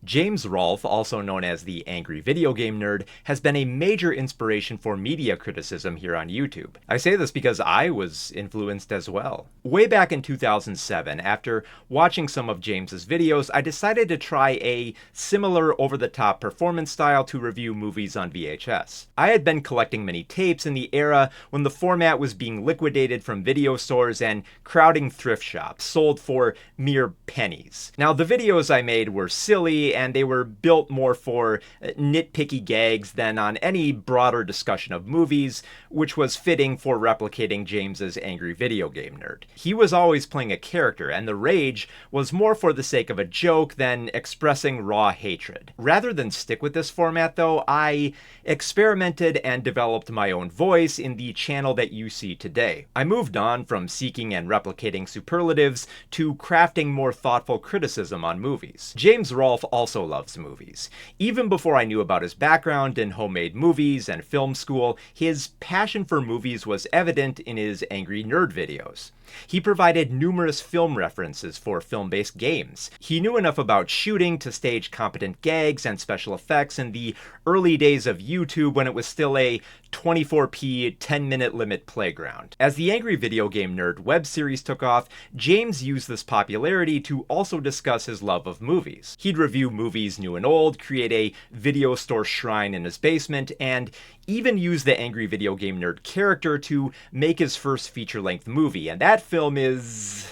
James Rolfe, also known as the Angry Video Game Nerd, has been a major inspiration for media criticism here on YouTube. I say this because I was influenced as well. Way back in 2007, after watching some of James's videos, I decided to try a similar over-the-top performance style to review movies on VHS. I had been collecting many tapes in the era when the format was being liquidated from video stores and crowding thrift shops, sold for mere pennies. Now, the videos I made were silly, and they were built more for nitpicky gags than on any broader discussion of movies, which was fitting for replicating James's Angry Video Game Nerd. He was always playing a character, and the rage was more for the sake of a joke than expressing raw hatred. Rather than stick with this format though, I experimented and developed my own voice in the channel that you see today. I moved on from seeking and replicating superlatives to crafting more thoughtful criticism on movies. James Rolfe also loves movies. Even before I knew about his background in homemade movies and film school, his passion for movies was evident in his Angry Nerd videos. He provided numerous film references for film-based games. He knew enough about shooting to stage competent gags and special effects in the early days of YouTube when it was still a 24p 10-minute limit playground. As the Angry Video Game Nerd web series took off, James used this popularity to also discuss his love of movies. He'd review movies new and old, create a video store shrine in his basement, and even use the Angry Video Game Nerd character to make his first feature-length movie, and that film is...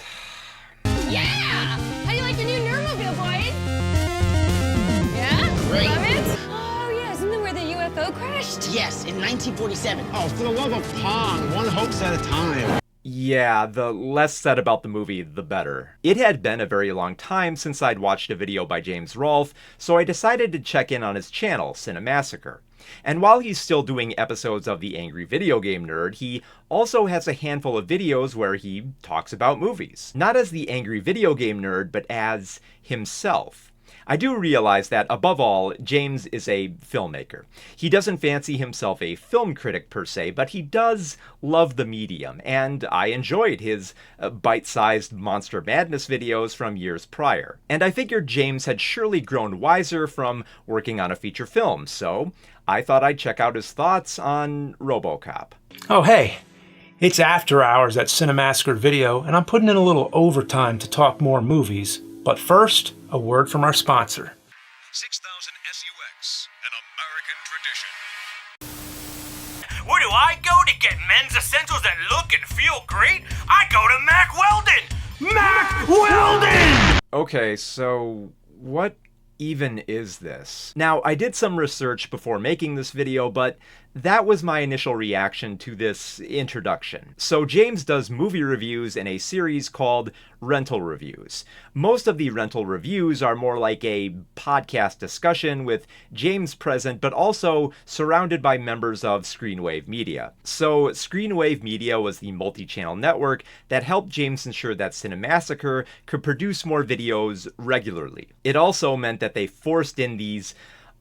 Yeah! How do you like the new Nerdmobile, boys? Yeah? Great. Love it? Oh, yeah, isn't that where the UFO crashed? Yes, in 1947. Oh, for the love of Pong, one hoax at a time. Yeah, the less said about the movie, the better. It had been a very long time since I'd watched a video by James Rolfe, so I decided to check in on his channel, Cinemassacre. And while he's still doing episodes of the Angry Video Game Nerd, he also has a handful of videos where he talks about movies. Not as the Angry Video Game Nerd, but as himself. I do realize that, above all, James is a filmmaker. He doesn't fancy himself a film critic per se, but he does love the medium, and I enjoyed his bite-sized Monster Madness videos from years prior. And I figured James had surely grown wiser from working on a feature film, so I thought I'd check out his thoughts on Robocop. Oh, hey. It's after hours at Cinemassacre Video, and I'm putting in a little overtime to talk more movies. But first, a word from our sponsor. 6000 SUX, an American tradition. Where do I go to get men's essentials that look and feel great? I go to Mack Weldon! Mack Weldon! Okay, so what even is this? Now, I did some research before making this video, but that was my initial reaction to this introduction. So James does movie reviews in a series called Rental Reviews. Most of the rental reviews are more like a podcast discussion with James present, but also surrounded by members of Screenwave Media. So Screenwave Media was the multi-channel network that helped James ensure that Cinemassacre could produce more videos regularly. It also meant that they forced in these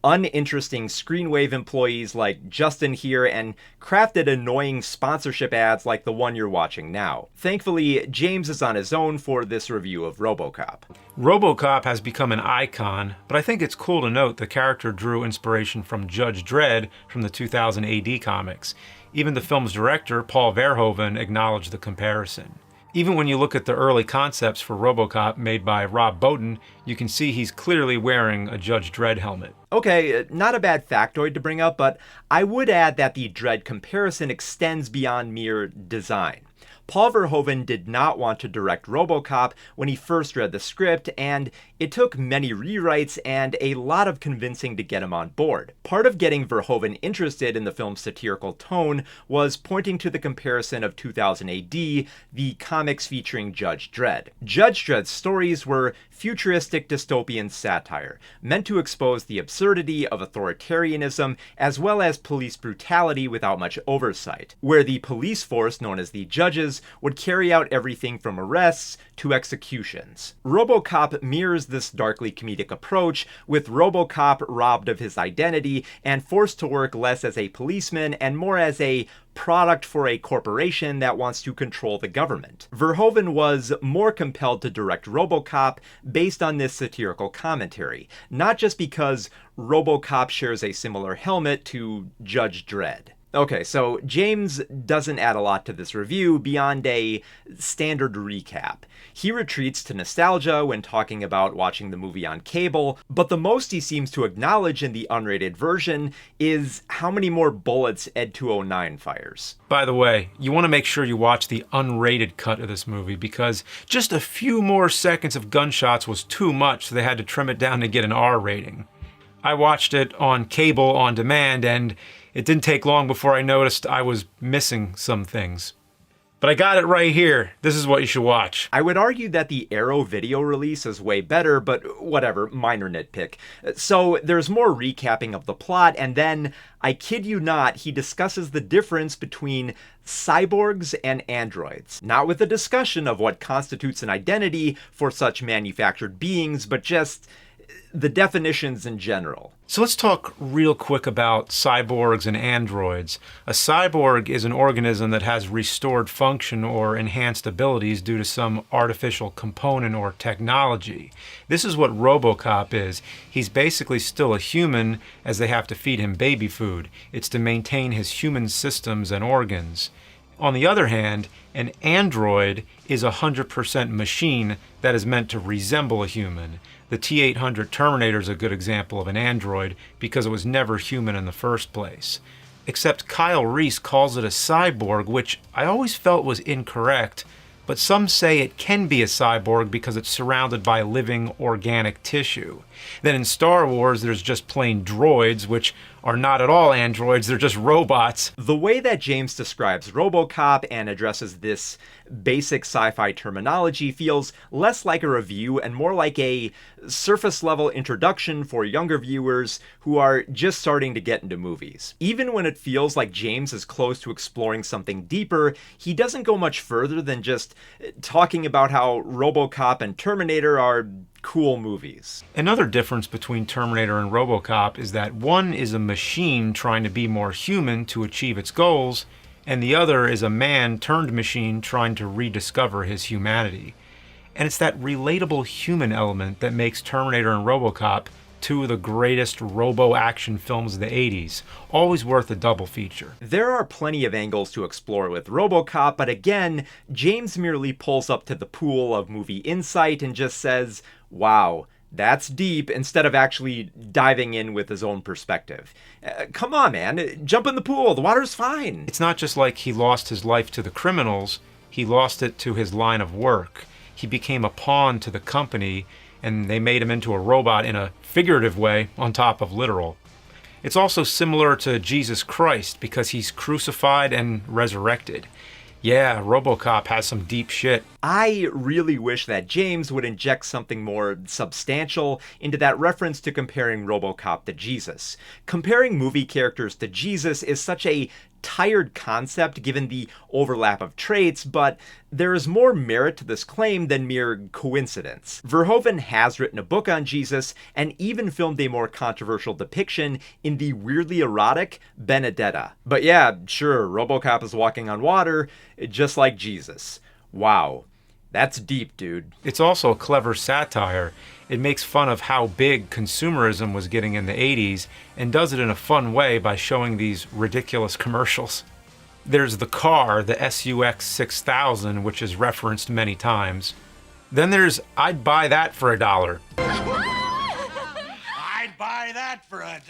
uninteresting Screenwave employees like Justin here and crafted annoying sponsorship ads like the one you're watching now. Thankfully, James is on his own for this review of Robocop. Robocop has become an icon, but I think it's cool to note the character drew inspiration from Judge Dredd from the 2000 AD comics. Even the film's director, Paul Verhoeven, acknowledged the comparison. Even when you look at the early concepts for Robocop made by Rob Bottin, you can see he's clearly wearing a Judge Dredd helmet. Okay, not a bad factoid to bring up, but I would add that the Dredd comparison extends beyond mere design. Paul Verhoeven did not want to direct Robocop when he first read the script, and it took many rewrites and a lot of convincing to get him on board. Part of getting Verhoeven interested in the film's satirical tone was pointing to the comparison of 2000 AD, the comics featuring Judge Dredd. Judge Dredd's stories were futuristic dystopian satire, meant to expose the absurdity of authoritarianism as well as police brutality without much oversight, where the police force, known as the Judges, killers would carry out everything from arrests to executions. Robocop mirrors this darkly comedic approach, with Robocop robbed of his identity and forced to work less as a policeman and more as a product for a corporation that wants to control the government. Verhoeven was more compelled to direct Robocop based on this satirical commentary, not just because Robocop shares a similar helmet to Judge Dredd. Okay, so James doesn't add a lot to this review beyond a standard recap. He retreats to nostalgia when talking about watching the movie on cable, but the most he seems to acknowledge in the unrated version is how many more bullets Ed 209 fires. By the way, you want to make sure you watch the unrated cut of this movie because just a few more seconds of gunshots was too much, so they had to trim it down to get an R rating. I watched it on cable on demand, and it didn't take long before I noticed I was missing some things. But I got it right here. This is what you should watch. I would argue that the Arrow video release is way better, but whatever, minor nitpick. So there's more recapping of the plot, and then, I kid you not, he discusses the difference between cyborgs and androids. Not with a discussion of what constitutes an identity for such manufactured beings, but just the definitions in general. So let's talk real quick about cyborgs and androids. A cyborg is an organism that has restored function or enhanced abilities due to some artificial component or technology. This is what Robocop is. He's basically still a human, as they have to feed him baby food. It's to maintain his human systems and organs. On the other hand, an android is a 100% machine that is meant to resemble a human. The T-800 Terminator is a good example of an android because it was never human in the first place. Except Kyle Reese calls it a cyborg, which I always felt was incorrect, but some say it can be a cyborg because it's surrounded by living organic tissue. Then in Star Wars, there's just plain droids, which are not at all androids, they're just robots. The way that James describes Robocop and addresses this basic sci-fi terminology feels less like a review and more like a surface-level introduction for younger viewers who are just starting to get into movies. Even when it feels like James is close to exploring something deeper, he doesn't go much further than just talking about how Robocop and Terminator are cool movies. Another difference between Terminator and Robocop is that one is a machine trying to be more human to achieve its goals, and the other is a man turned machine trying to rediscover his humanity. And it's that relatable human element that makes Terminator and Robocop two of the greatest robo-action films of the 80s, always worth a double feature. There are plenty of angles to explore with Robocop, but again, James merely pulls up to the pool of movie insight and just says, wow, that's deep, instead of actually diving in with his own perspective. Come on, man, jump in the pool, the water's fine. It's not just like he lost his life to the criminals, he lost it to his line of work. He became a pawn to the company, and they made him into a robot in a figurative way on top of literal. It's also similar to Jesus Christ because he's crucified and resurrected. Yeah, Robocop has some deep shit. I really wish that James would inject something more substantial into that reference to comparing Robocop to Jesus. Comparing movie characters to Jesus is such a tired concept given the overlap of traits, but there is more merit to this claim than mere coincidence. Verhoeven has written a book on Jesus and even filmed a more controversial depiction in the weirdly erotic Benedetta. But yeah, sure, Robocop is walking on water, just like Jesus. Wow. That's deep, dude. It's also a clever satire. It makes fun of how big consumerism was getting in the 80s and does it in a fun way by showing these ridiculous commercials. There's the car, the SUX 6000, which is referenced many times. Then there's I'd buy that for $1. I'd buy that for $1.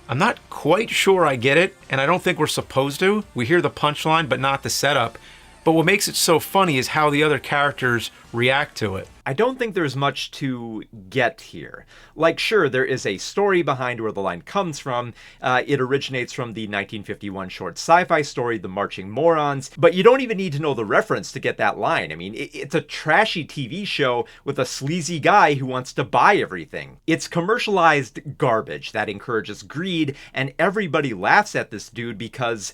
I'm not quite sure I get it, and I don't think we're supposed to. We hear the punchline, but not the setup. But what makes it so funny is how the other characters react to it. I don't think there's much to get here. Like, sure, there is a story behind where the line comes from. It originates from the 1951 short sci-fi story, The Marching Morons, but you don't even need to know the reference to get that line. I mean, it's a trashy TV show with a sleazy guy who wants to buy everything. It's commercialized garbage that encourages greed, and everybody laughs at this dude because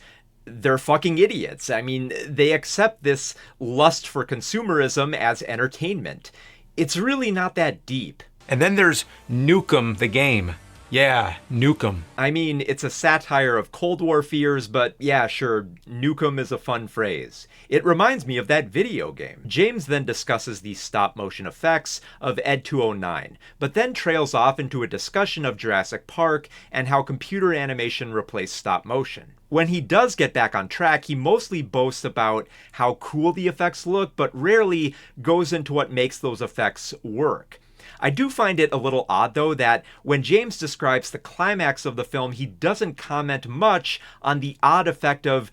they're fucking idiots. I mean, they accept this lust for consumerism as entertainment. It's really not that deep. And then there's Nukem the game. Yeah, Nukem. I mean, it's a satire of Cold War fears, but yeah, sure, Nukem is a fun phrase. It reminds me of that video game. James then discusses the stop-motion effects of Ed 209, but then trails off into a discussion of Jurassic Park and how computer animation replaced stop-motion. When he does get back on track, he mostly boasts about how cool the effects look, but rarely goes into what makes those effects work. I do find it a little odd, though, that when James describes the climax of the film, he doesn't comment much on the odd effect of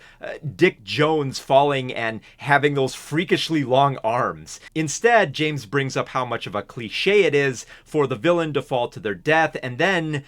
Dick Jones falling and having those freakishly long arms. Instead, James brings up how much of a cliche it is for the villain to fall to their death, and then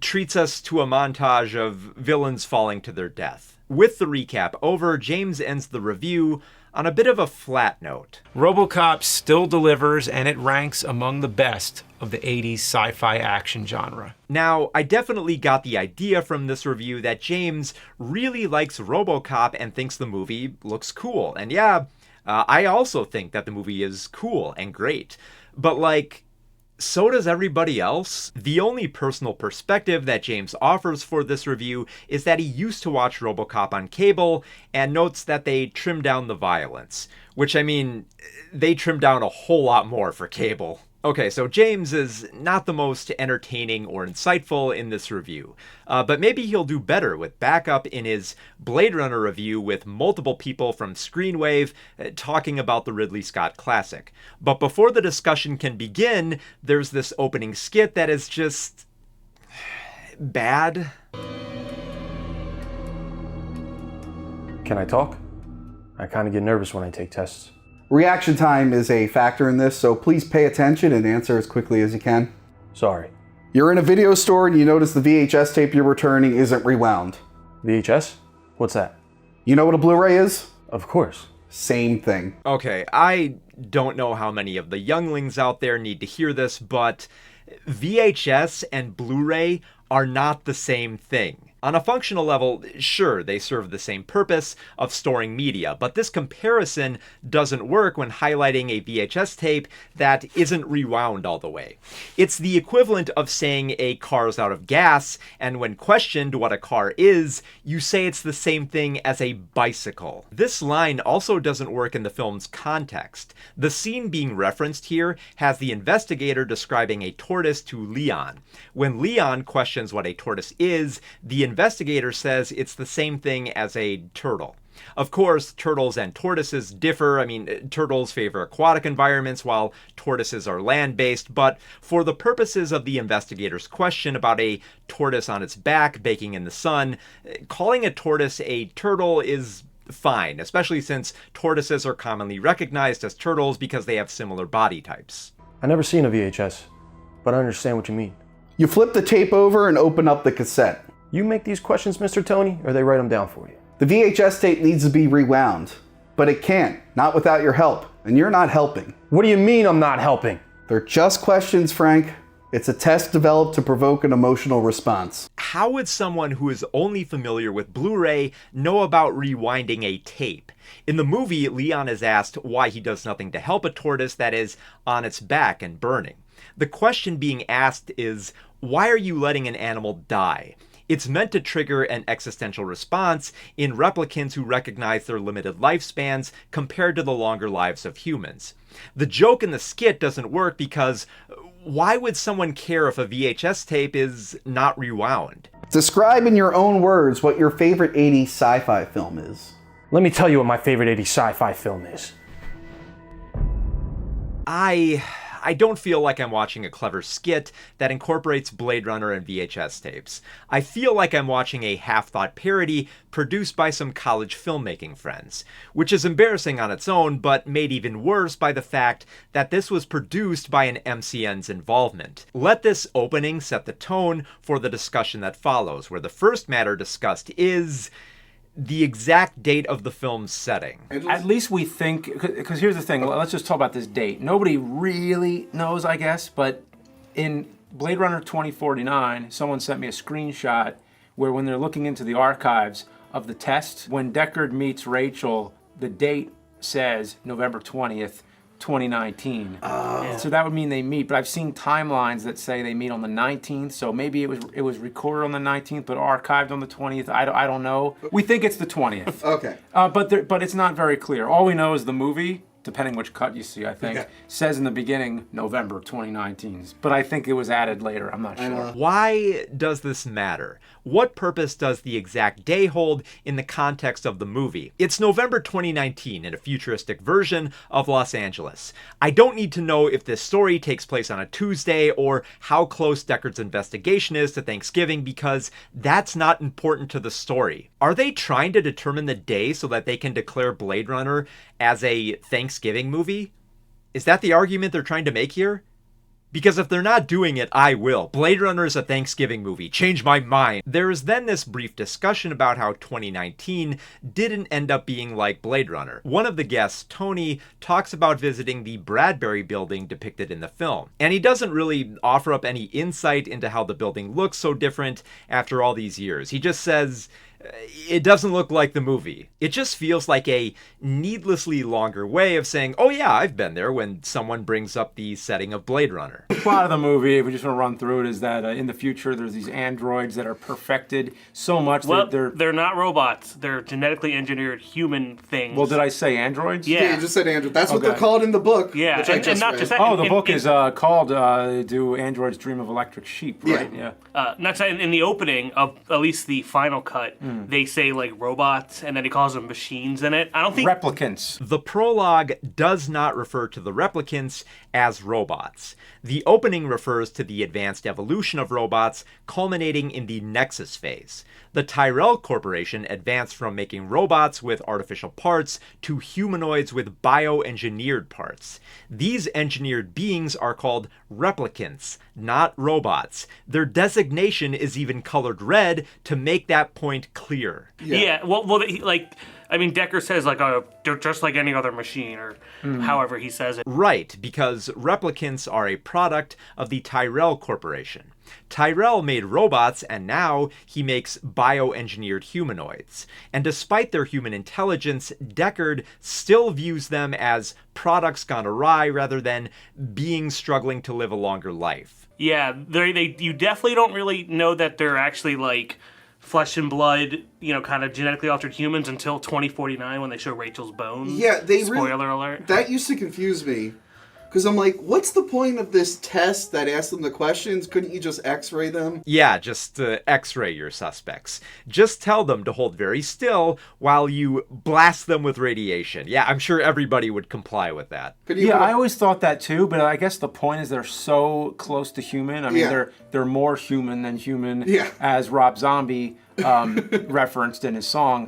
treats us to a montage of villains falling to their death. With the recap over, James ends the review on a bit of a flat note. Robocop still delivers, and it ranks among the best of the 80s sci-fi action genre. Now, I definitely got the idea from this review that James really likes Robocop and thinks the movie looks cool. And yeah, I also think that the movie is cool and great. But like, so does everybody else. The only personal perspective that James offers for this review is that he used to watch Robocop on cable and notes that they trimmed down the violence. Which, I mean, they trimmed down a whole lot more for cable. Okay, so James is not the most entertaining or insightful in this review, but maybe he'll do better with backup in his Blade Runner review with multiple people from Screenwave talking about the Ridley Scott classic. But before the discussion can begin, there's this opening skit that is just bad. Can I talk? I kind of get nervous when I take tests. Reaction time is a factor in this, so please pay attention and answer as quickly as you can. Sorry. You're in a video store and you notice the VHS tape you're returning isn't rewound. VHS? What's that? You know what a Blu-ray is? Of course. Same thing. Okay, I don't know how many of the younglings out there need to hear this, but VHS and Blu-ray are not the same thing. On a functional level, sure, they serve the same purpose of storing media, but this comparison doesn't work when highlighting a VHS tape that isn't rewound all the way. It's the equivalent of saying a car's out of gas, and when questioned what a car is, you say it's the same thing as a bicycle. This line also doesn't work in the film's context. The scene being referenced here has the investigator describing a tortoise to Leon. When Leon questions what a tortoise is, the investigator says it's the same thing as a turtle. Of course, turtles and tortoises differ. I mean, turtles favor aquatic environments while tortoises are land-based, but for the purposes of the investigator's question about a tortoise on its back baking in the sun, calling a tortoise a turtle is fine, especially since tortoises are commonly recognized as turtles because they have similar body types. I never seen a VHS, but I understand what you mean. You flip the tape over and open up the cassette. You make these questions, Mr. Tony, or they write them down for you? The VHS tape needs to be rewound, but it can't, not without your help, and you're not helping. What do you mean I'm not helping? They're just questions, Frank. It's a test developed to provoke an emotional response. How would someone who is only familiar with Blu-ray know about rewinding a tape? In the movie, Leon is asked why he does nothing to help a tortoise that is on its back and burning. The question being asked is, why are you letting an animal die? It's meant to trigger an existential response in replicants who recognize their limited lifespans compared to the longer lives of humans. The joke in the skit doesn't work because why would someone care if a VHS tape is not rewound? Describe in your own words what your favorite 80s sci-fi film is. Let me tell you what my favorite 80s sci-fi film is. I I don't feel like I'm watching a clever skit that incorporates Blade Runner and VHS tapes. I feel like I'm watching a half-thought parody produced by some college filmmaking friends, which is embarrassing on its own, but made even worse by the fact that this was produced by an MCN's involvement. Let this opening set the tone for the discussion that follows, where the first matter discussed is the exact date of the film's setting. At least we think, because here's the thing, let's just talk about this date. Nobody really knows, I guess, but in Blade Runner 2049, someone sent me a screenshot where when they're looking into the archives of the test, when Deckard meets Rachel, the date says November 20th, 2019. So that would mean they meet, but I've seen timelines that say they meet on the 19th, so maybe it was recorded on the 19th but archived on the 20th. I don't know. We think it's the 20th. Okay. But it's not very clear. All we know is the movie, depending which cut you see, I think, says in the beginning November 2019. But I think it was added later. I'm not sure. Why does this matter? What purpose does the exact day hold in the context of the movie? It's November 2019 in a futuristic version of Los Angeles. I don't need to know if this story takes place on a Tuesday or how close Deckard's investigation is to Thanksgiving, because that's not important to the story. Are they trying to determine the day so that they can declare Blade Runner as a Thanksgiving movie? Is that the argument they're trying to make here? Because if they're not doing it, I will. Blade Runner is a Thanksgiving movie. Change my mind. There is then this brief discussion about how 2019 didn't end up being like Blade Runner. One of the guests, Tony, talks about visiting the Bradbury building depicted in the film. And he doesn't really offer up any insight into how the building looks so different after all these years. He just says, it doesn't look like the movie. It just feels like a needlessly longer way of saying, oh yeah, I've been there, when someone brings up the setting of Blade Runner. The plot of the movie, if we just want to run through it, is that in the future there's these androids that are perfected so much Well, that they're not robots. They're genetically engineered human things. Well, did I say androids? Yeah. You just said android. That's what they're called in the book. Yeah, which I and not read. just that. Oh, the book is called Do Androids Dream of Electric Sheep, right? Yeah. Not saying in the opening of at least the final cut, they say like robots, and then he calls them machines in it. I don't think Replicants. The prologue does not refer to the replicants as robots. The opening refers to the advanced evolution of robots, culminating in the Nexus phase. The Tyrell Corporation advanced from making robots with artificial parts to humanoids with bioengineered parts. These engineered beings are called replicants, not robots. Their designation is even colored red to make that point clear. Yeah. Well, Deckard says like, they're just like any other machine, or however he says it. Right, because replicants are a product of the Tyrell Corporation. Tyrell made robots, and now he makes bioengineered humanoids. And despite their human intelligence, Deckard still views them as products gone awry rather than beings struggling to live a longer life. Yeah, you definitely don't really know that they're actually like flesh and blood, kind of genetically altered humans until 2049 when they show Rachel's bones. Yeah, Spoiler alert. That used to confuse me. Because I'm like, what's the point of this test that asks them the questions? Couldn't you just x-ray them? Yeah, just x-ray your suspects. Just tell them to hold very still while you blast them with radiation. Yeah, I'm sure everybody would comply with that. I always thought that too, but I guess the point is they're so close to human. I mean, they're more human than human, as Rob Zombie referenced in his song.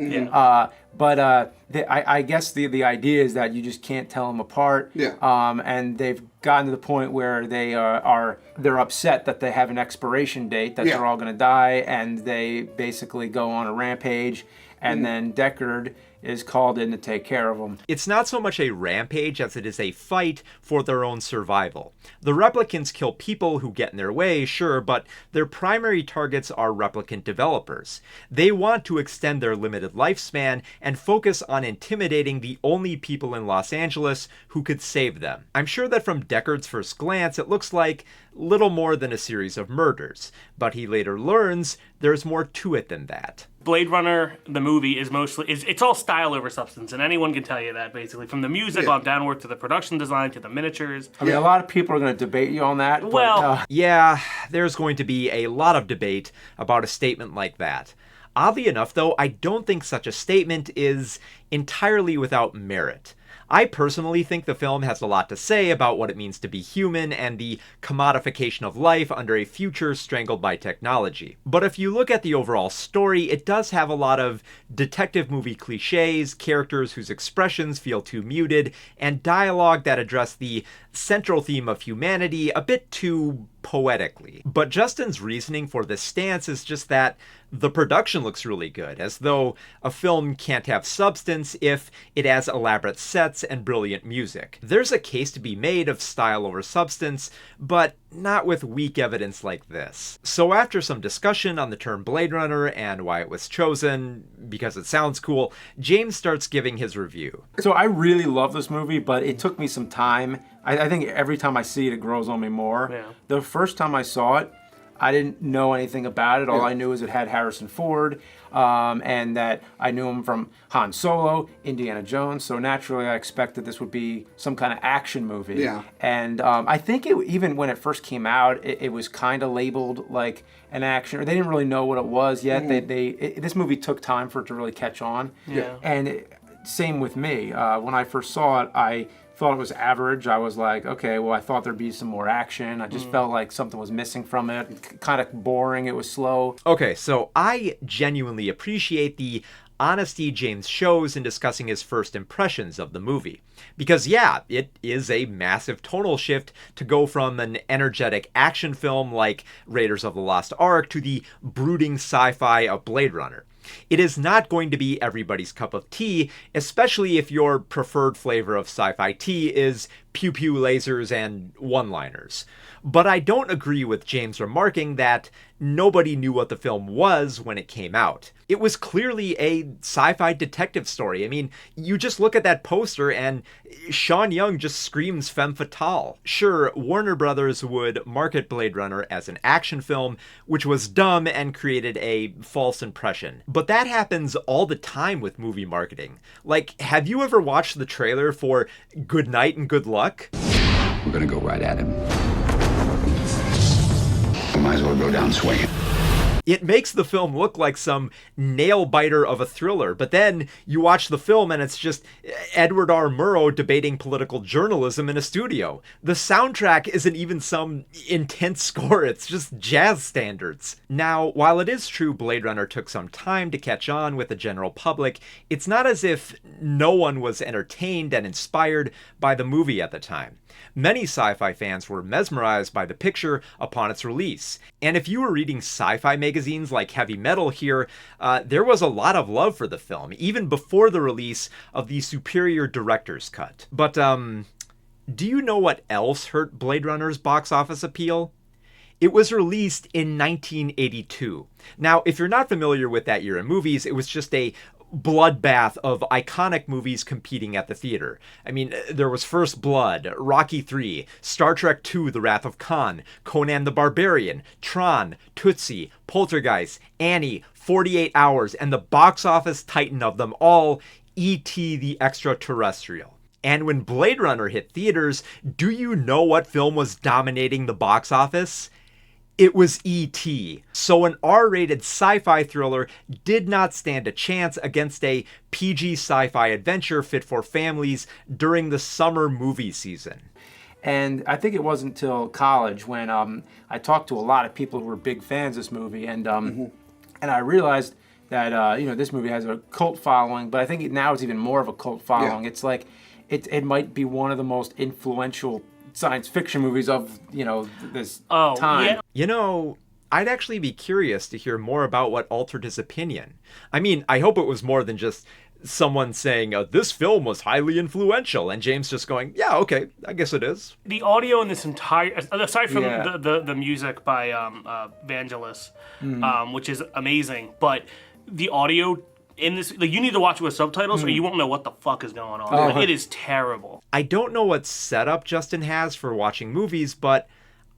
I guess the idea is that you just can't tell them apart. And they've gotten to the point where they're upset that they have an expiration date, that they're all going to die, and they basically go on a rampage. And then Deckard is called in to take care of them. It's not so much a rampage as it is a fight for their own survival. The replicants kill people who get in their way, sure, but their primary targets are replicant developers. They want to extend their limited lifespan and focus on intimidating the only people in Los Angeles who could save them. I'm sure that from Deckard's first glance, it looks like little more than a series of murders, but he later learns there's more to it than that. Blade Runner, the movie, is it's all style over substance, and anyone can tell you that, basically. From the music on downward to the production design to the miniatures. I mean, a lot of people are going to debate you on that. Yeah, there's going to be a lot of debate about a statement like that. Oddly enough, though, I don't think such a statement is entirely without merit. I personally think the film has a lot to say about what it means to be human and the commodification of life under a future strangled by technology. But if you look at the overall story, it does have a lot of detective movie cliches, characters whose expressions feel too muted, and dialogue that address the central theme of humanity a bit too poetically. But Justin's reasoning for this stance is just that the production looks really good, as though a film can't have substance if it has elaborate sets and brilliant music. There's a case to be made of style over substance, but not with weak evidence like this. So after some discussion on the term Blade Runner and why it was chosen, because it sounds cool, James starts giving his review. So I really love this movie, but it took me some time. I think every time I see it, it grows on me more. Yeah. The first time I saw it, I didn't know anything about it. All I knew is it had Harrison Ford, and that I knew him from Han Solo, Indiana Jones. So naturally, I expected this would be some kind of action movie. Yeah. And I think even when it first came out, it was kind of labeled like an action, or they didn't really know what it was yet. This movie took time for it to really catch on. Yeah. And same with me. When I first saw it, I thought it was average. I was like, okay, well, I thought there'd be some more action. I just felt like something was missing from it. Kind of boring. It was slow. Okay, so I genuinely appreciate the honesty James shows in discussing his first impressions of the movie. Because yeah, it is a massive tonal shift to go from an energetic action film like Raiders of the Lost Ark to the brooding sci-fi of Blade Runner. It is not going to be everybody's cup of tea, especially if your preferred flavor of sci-fi tea is pew-pew lasers and one-liners. But I don't agree with James remarking that nobody knew what the film was when it came out. It was clearly a sci-fi detective story. I mean, you just look at that poster and Sean Young just screams femme fatale. Sure, Warner Brothers would market Blade Runner as an action film, which was dumb and created a false impression. But that happens all the time with movie marketing. Like, have you ever watched the trailer for Good Night and Good Luck? We're gonna go right at him. We might as well go down swinging. It makes the film look like some nail-biter of a thriller, but then you watch the film and it's just Edward R. Murrow debating political journalism in a studio. The soundtrack isn't even some intense score, it's just jazz standards. Now, while it is true Blade Runner took some time to catch on with the general public, it's not as if no one was entertained and inspired by the movie at the time. Many sci-fi fans were mesmerized by the picture upon its release. And if you were reading sci-fi magazines like Heavy Metal here, there was a lot of love for the film, even before the release of the superior director's cut. But, do you know what else hurt Blade Runner's box office appeal? It was released in 1982. Now, if you're not familiar with that year in movies, it was just a bloodbath of iconic movies competing at the theater. I mean, there was First Blood, Rocky III, Star Trek II, The Wrath of Khan, Conan the Barbarian, Tron, Tootsie, Poltergeist, Annie, 48 Hours, and the box office titan of them all, E.T. the Extraterrestrial. And when Blade Runner hit theaters, do you know what film was dominating the box office? It was E.T. So an R-rated sci-fi thriller did not stand a chance against a PG sci-fi adventure fit for families during the summer movie season. And I think it wasn't until college when I talked to a lot of people who were big fans of this movie, and I realized that this movie has a cult following, but I think now it's even more of a cult following. Yeah. It's like it might be one of the most influential science fiction movies of this time. Yeah. You know, I'd actually be curious to hear more about what altered his opinion. I mean, I hope it was more than just someone saying, this film was highly influential, and James just going, yeah, okay, I guess it is. The audio in this entire, aside from the music by Vangelis, which is amazing, but the audio in this, like, you need to watch it with subtitles or you won't know what the fuck is going on. Like, it is terrible. I don't know what setup Justin has for watching movies, but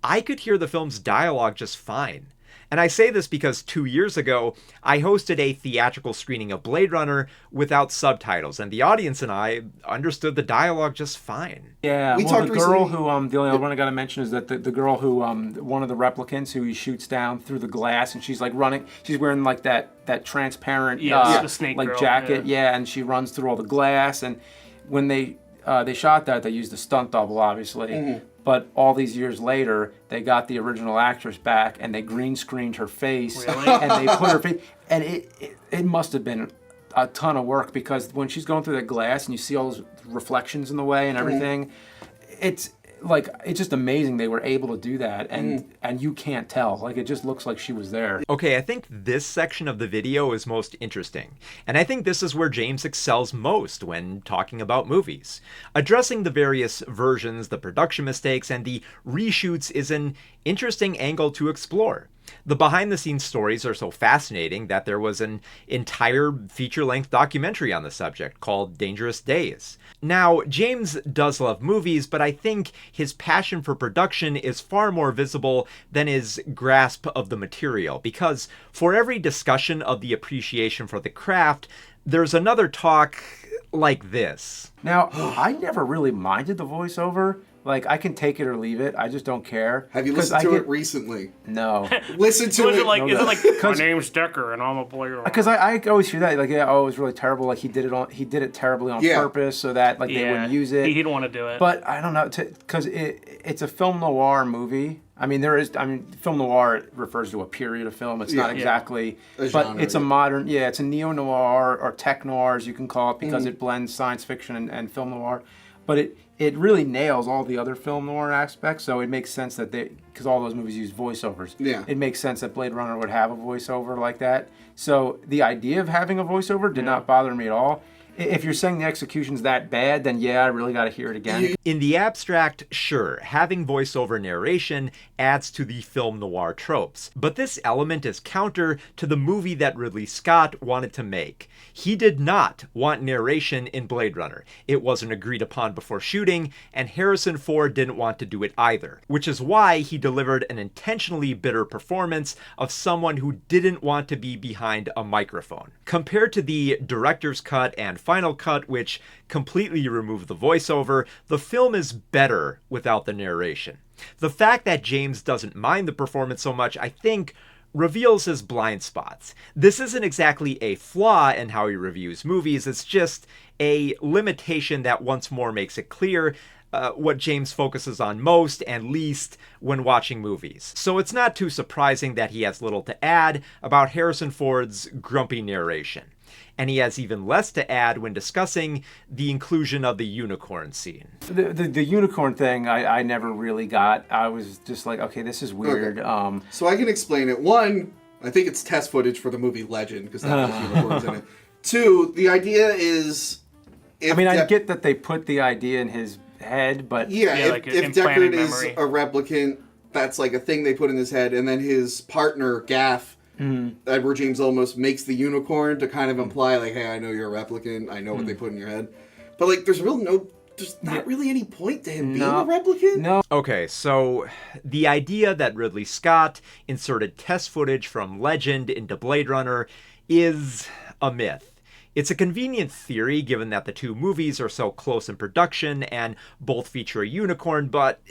I could hear the film's dialogue just fine. And I say this because 2 years ago, I hosted a theatrical screening of Blade Runner without subtitles, and the audience and I understood the dialogue just fine. Yeah, the girl who, the only other one I gotta mention is that the girl who, one of the replicants who he shoots down through the glass, and she's like running, she's wearing like that transparent, the snake like girl, jacket, and she runs through all the glass, and when they they shot that. They used a stunt double, obviously. But all these years later, they got the original actress back and they green screened her face. Really? And they put her face. And it must have been a ton of work, because when she's going through the glass and you see all those reflections in the way and everything, it's just amazing they were able to do that, and you can't tell. Like, it just looks like she was there. Okay, I think this section of the video is most interesting, and I think this is where James excels most when talking about movies. Addressing the various versions, the production mistakes, and the reshoots is an interesting angle to explore. The behind-the-scenes stories are so fascinating that there was an entire feature-length documentary on the subject called Dangerous Days. Now, James does love movies, but I think his passion for production is far more visible than his grasp of the material, because for every discussion of the appreciation for the craft, there's another talk like this. Now, I never really minded the voiceover. Like, I can take it or leave it. I just don't care. Have you listened to it recently? No. Listen to it. Is it like my name's Decker and I'm a player? Because I always hear that, like, yeah, oh, it was really terrible. Like, he did it terribly on purpose so that, like, they wouldn't use it. He didn't want to do it. But I don't know, because it's a film noir movie. I mean, film noir refers to a period of film. It's not exactly, but it's a modern, it's a neo-noir or tech noir, as you can call it, because it blends science fiction and film noir. But it really nails all the other film noir aspects, so it makes sense that because all those movies use voiceovers. Yeah. It makes sense that Blade Runner would have a voiceover like that. So the idea of having a voiceover did not bother me at all. If you're saying the execution's that bad, then I really got to hear it again. In the abstract, sure, having voiceover narration adds to the film noir tropes, but this element is counter to the movie that Ridley Scott wanted to make. He did not want narration in Blade Runner. It wasn't agreed upon before shooting, and Harrison Ford didn't want to do it either, which is why he delivered an intentionally bitter performance of someone who didn't want to be behind a microphone. Compared to the director's cut and final cut, which completely removed the voiceover, the film is better without the narration. The fact that James doesn't mind the performance so much, I think, reveals his blind spots. This isn't exactly a flaw in how he reviews movies, it's just a limitation that once more makes it clear what James focuses on most and least when watching movies. So it's not too surprising that he has little to add about Harrison Ford's grumpy narration. And he has even less to add when discussing the inclusion of the unicorn scene. The unicorn thing, I never really got. I was just like, okay, this is weird. Okay. So I can explain it. One, I think it's test footage for the movie Legend, because that has unicorns in it. Two, the idea is... I get that they put the idea in his head, but... if Deckard is a replicant, that's like a thing they put in his head, and then his partner, Gaff, Edward James almost makes the unicorn to kind of imply, like, hey, I know you're a replicant, I know what they put in your head. But, like, there's not really any point to him being a replicant. No. Okay, so the idea that Ridley Scott inserted test footage from Legend into Blade Runner is a myth. It's a convenient theory given that the two movies are so close in production and both feature a unicorn, but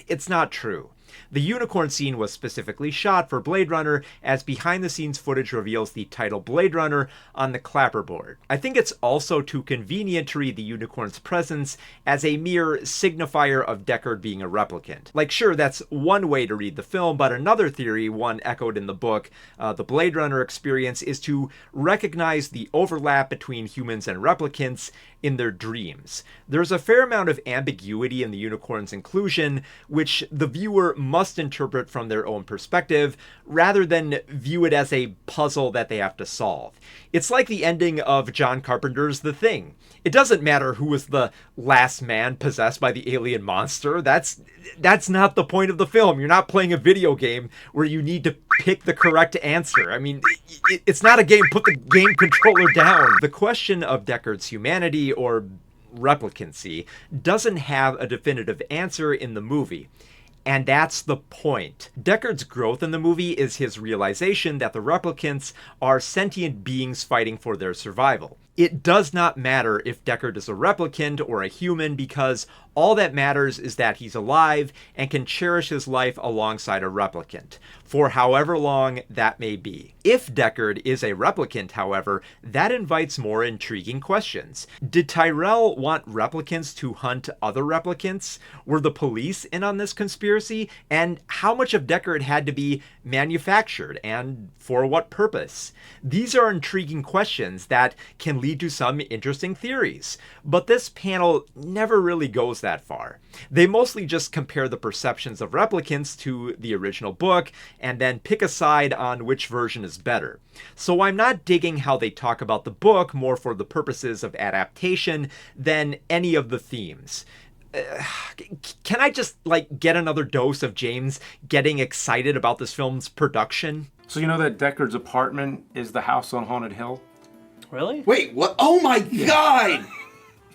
it's not true. The unicorn scene was specifically shot for Blade Runner, as behind-the-scenes footage reveals the title Blade Runner on the clapperboard. I think it's also too convenient to read the unicorn's presence as a mere signifier of Deckard being a replicant. Like, sure, that's one way to read the film, but another theory, one echoed in the book, The Blade Runner Experience, is to recognize the overlap between humans and replicants in their dreams. There's a fair amount of ambiguity in the unicorn's inclusion, which the viewer must interpret from their own perspective, rather than view it as a puzzle that they have to solve. It's like the ending of John Carpenter's The Thing. It doesn't matter who was the last man possessed by the alien monster. That's not the point of the film. You're not playing a video game where you need to pick the correct answer. I mean, it's not a game. Put the game controller down. The question of Deckard's humanity or replicancy doesn't have a definitive answer in the movie. And that's the point. Deckard's growth in the movie is his realization that the replicants are sentient beings fighting for their survival. It does not matter if Deckard is a replicant or a human, because all that matters is that he's alive and can cherish his life alongside a replicant, for however long that may be. If Deckard is a replicant, however, that invites more intriguing questions. Did Tyrell want replicants to hunt other replicants? Were the police in on this conspiracy? And how much of Deckard had to be manufactured, and for what purpose? These are intriguing questions that can lead to some interesting theories, but this panel never really goes that far. They mostly just compare the perceptions of replicants to the original book and then pick a side on which version is better. So I'm not digging how they talk about the book more for the purposes of adaptation than any of the themes. Can I just, get another dose of James getting excited about this film's production? So you know that Deckard's apartment is the house on Haunted Hill? Really? Wait, what? Oh my god!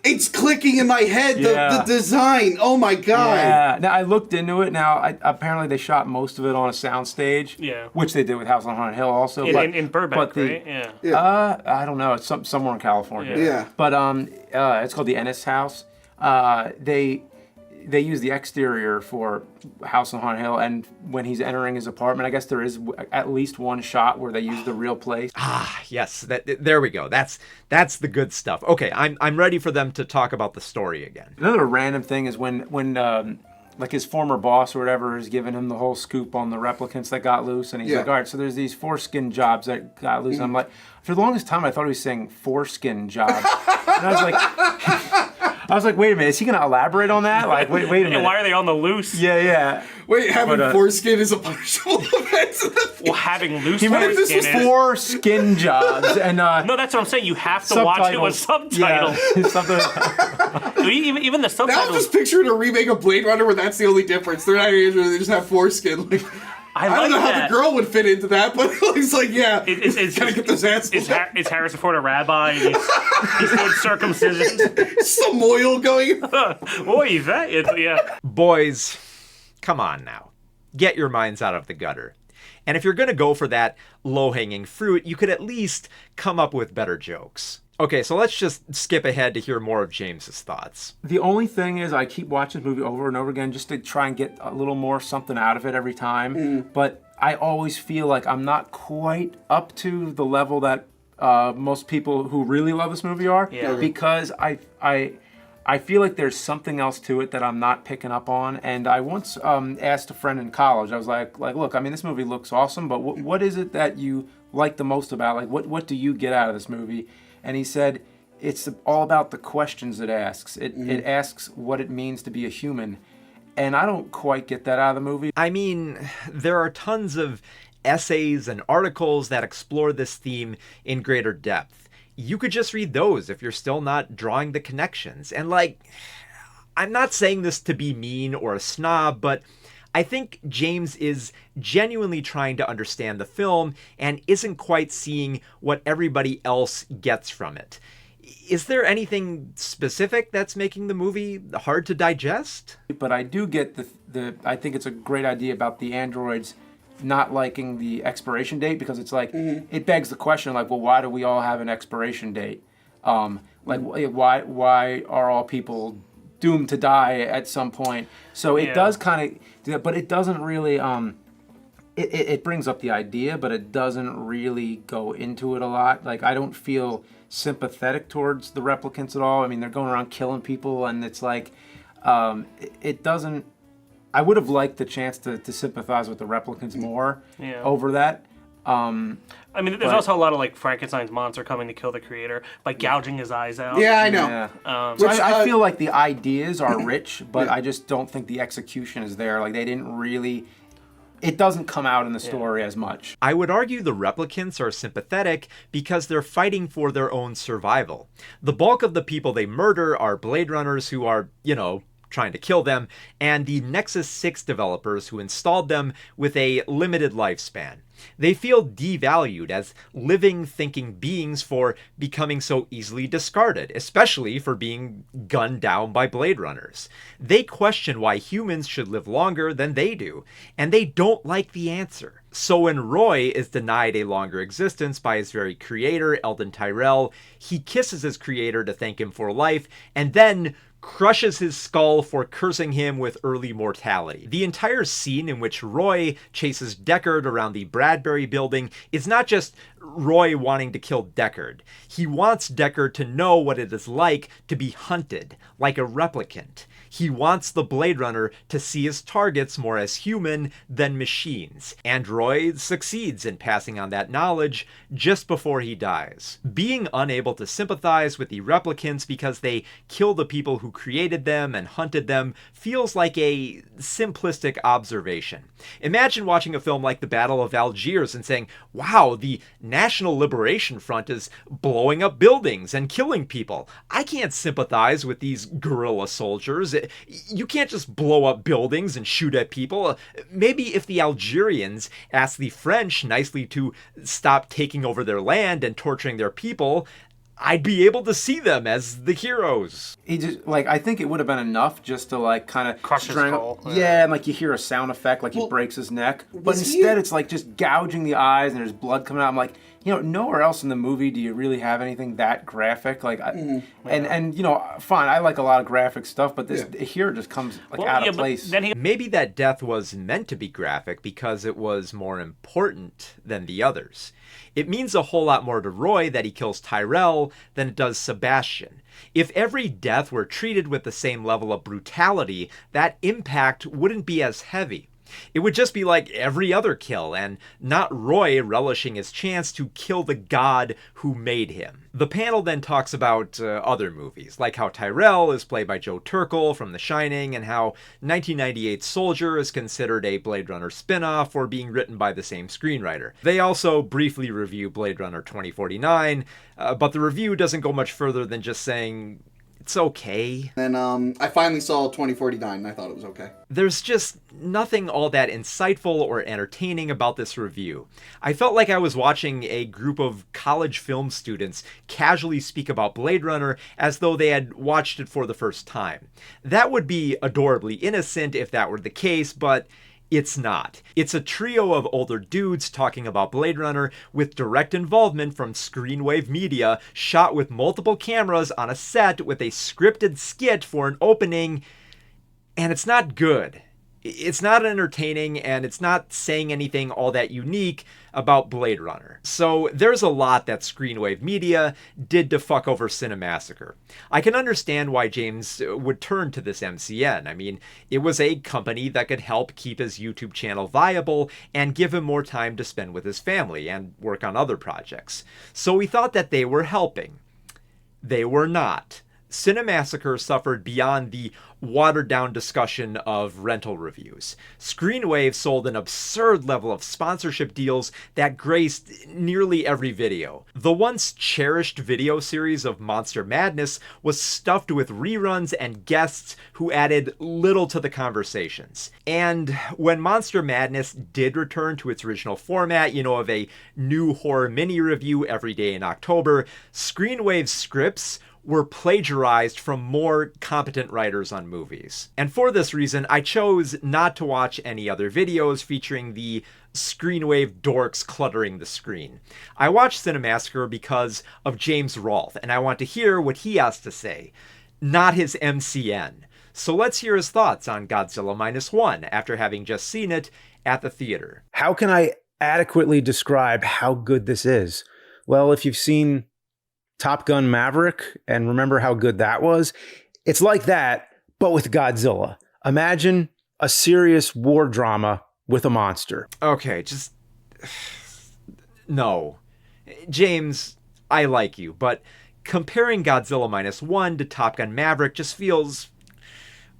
It's clicking in my head, the design. Oh my god. Yeah. Now, I looked into it. Now, apparently they shot most of it on a soundstage. Yeah. Which they did with House on Haunted Hill also. In Burbank, right? Yeah. I don't know. It's somewhere in California. Yeah. But it's called the Ennis House. They use the exterior for House on Haunted Hill, and when he's entering his apartment, I guess there is at least one shot where they use the real place. Ah, yes. There we go. That's the good stuff. Okay, I'm ready for them to talk about the story again. Another random thing is when his former boss or whatever is giving him the whole scoop on the replicants that got loose, and he's like, all right, so there's these foreskin jobs that got loose. And I'm like, for the longest time, I thought he was saying foreskin jobs. And I was like, wait a minute, is he going to elaborate on that? Like, wait a minute. And why are they on the loose? Yeah. Wait, having foreskin is a punishable offense? Well, having loose What if this was foreskin jobs? And no, that's what I'm saying. You have to watch it with subtitles. Yeah, even the subtitles. Now I'm just picturing a remake of Blade Runner where that's the only difference. They're not Asian, they just have foreskin. I don't know how the girl would fit into that, but he's like, yeah, he's gotta get those ass. Is Harrison Ford a rabbi? And he's doing circumcision. Some oil going. Boy, yeah. Boys, come on now. Get your minds out of the gutter. And if you're gonna go for that low-hanging fruit, you could at least come up with better jokes. Okay, so let's just skip ahead to hear more of James's thoughts. The only thing is I keep watching this movie over and over again just to try and get a little more something out of it every time. But I always feel like I'm not quite up to the level that most people who really love this movie are. Yeah. Because I feel like there's something else to it that I'm not picking up on. And I once asked a friend in college, I was like, look, I mean, this movie looks awesome, but what is it that you like the most about it? Like, what do you get out of this movie? And he said, it's all about the questions it asks. It asks what it means to be a human. And I don't quite get that out of the movie. I mean, there are tons of essays and articles that explore this theme in greater depth. You could just read those if you're still not drawing the connections. And I'm not saying this to be mean or a snob, but I think James is genuinely trying to understand the film and isn't quite seeing what everybody else gets from it. Is there anything specific that's making the movie hard to digest? But I do get I think it's a great idea about the androids not liking the expiration date, because it's like, it begs the question, like, well, why do we all have an expiration date? Why are all people doomed to die at some point? So it does kind of do that, but it doesn't really it brings up the idea, but it doesn't really go into it a lot. Like, I don't feel sympathetic towards the replicants at all. I mean, they're going around killing people, and it's like it doesn't. I would have liked the chance to sympathize with the replicants more over that. I mean, there's also a lot of Frankenstein's monster coming to kill the creator by gouging his eyes out. Yeah, I know. Yeah. So I feel like the ideas are rich, but I just don't think the execution is there. Like, they didn't really. It doesn't come out in the story as much. I would argue the replicants are sympathetic because they're fighting for their own survival. The bulk of the people they murder are Blade Runners who are, trying to kill them, and the Nexus 6 developers who installed them with a limited lifespan. They feel devalued as living, thinking beings for becoming so easily discarded, especially for being gunned down by Blade Runners. They question why humans should live longer than they do, and they don't like the answer. So when Roy is denied a longer existence by his very creator, Eldon Tyrell, he kisses his creator to thank him for life, and then crushes his skull for cursing him with early mortality. The entire scene in which Roy chases Deckard around the Bradbury building is not just Roy wanting to kill Deckard. He wants Deckard to know what it is like to be hunted, like a replicant. He wants the Blade Runner to see his targets more as human than machines, and Roy succeeds in passing on that knowledge just before he dies. Being unable to sympathize with the replicants because they kill the people who created them and hunted them feels like a simplistic observation. Imagine watching a film like the Battle of Algiers and saying, wow, the National Liberation Front is blowing up buildings and killing people. I can't sympathize with these guerrilla soldiers. You can't just blow up buildings and shoot at people. Maybe if the Algerians asked the French nicely to stop taking over their land and torturing their people, I'd be able to see them as the heroes. He just, like, I think it would have been enough just to, like, kind of crush his skull. Yeah, and, like, you hear a sound effect, like he breaks his neck. But instead, it's, like, just gouging the eyes and there's blood coming out. I'm like, you know, nowhere else in the movie do you really have anything that graphic. Like, and you know, fine, I like a lot of graphic stuff, but this here it just comes, like, out of place. Maybe that death was meant to be graphic because it was more important than the others. It means a whole lot more to Roy that he kills Tyrell than it does Sebastian. If every death were treated with the same level of brutality, that impact wouldn't be as heavy. It would just be like every other kill, and not Roy relishing his chance to kill the god who made him. The panel then talks about other movies, like how Tyrell is played by Joe Turkel from The Shining, and how 1998's Soldier is considered a Blade Runner spin-off for being written by the same screenwriter. They also briefly review Blade Runner 2049, but the review doesn't go much further than just saying, it's okay. And I finally saw 2049 and I thought it was okay. There's just nothing all that insightful or entertaining about this review. I felt like I was watching a group of college film students casually speak about Blade Runner as though they had watched it for the first time. That would be adorably innocent if that were the case, but it's not. It's a trio of older dudes talking about Blade Runner with direct involvement from Screenwave Media, shot with multiple cameras on a set with a scripted skit for an opening, and it's not good. It's not entertaining, and it's not saying anything all that unique about Blade Runner. So there's a lot that Screenwave Media did to fuck over Cinemassacre. I can understand why James would turn to this MCN. I mean, it was a company that could help keep his YouTube channel viable and give him more time to spend with his family and work on other projects. So we thought that they were helping. They were not. Cinemassacre suffered beyond the watered-down discussion of rental reviews. Screenwave sold an absurd level of sponsorship deals that graced nearly every video. The once cherished video series of Monster Madness was stuffed with reruns and guests who added little to the conversations. And when Monster Madness did return to its original format, you know, of a new horror mini-review every day in October, Screenwave's scripts were plagiarized from more competent writers on movies. And for this reason, I chose not to watch any other videos featuring the Screenwave dorks cluttering the screen. I watched Cinemassacre because of James Rolfe, and I want to hear what he has to say, not his MCN. So let's hear his thoughts on Godzilla Minus One after having just seen it at the theater. How can I adequately describe how good this is? Well, if you've seen Top Gun Maverick and remember how good that was, it's like that, but with Godzilla. Imagine a serious war drama with a monster. Okay, just... no. James, I like you, but comparing Godzilla Minus One to Top Gun Maverick just feels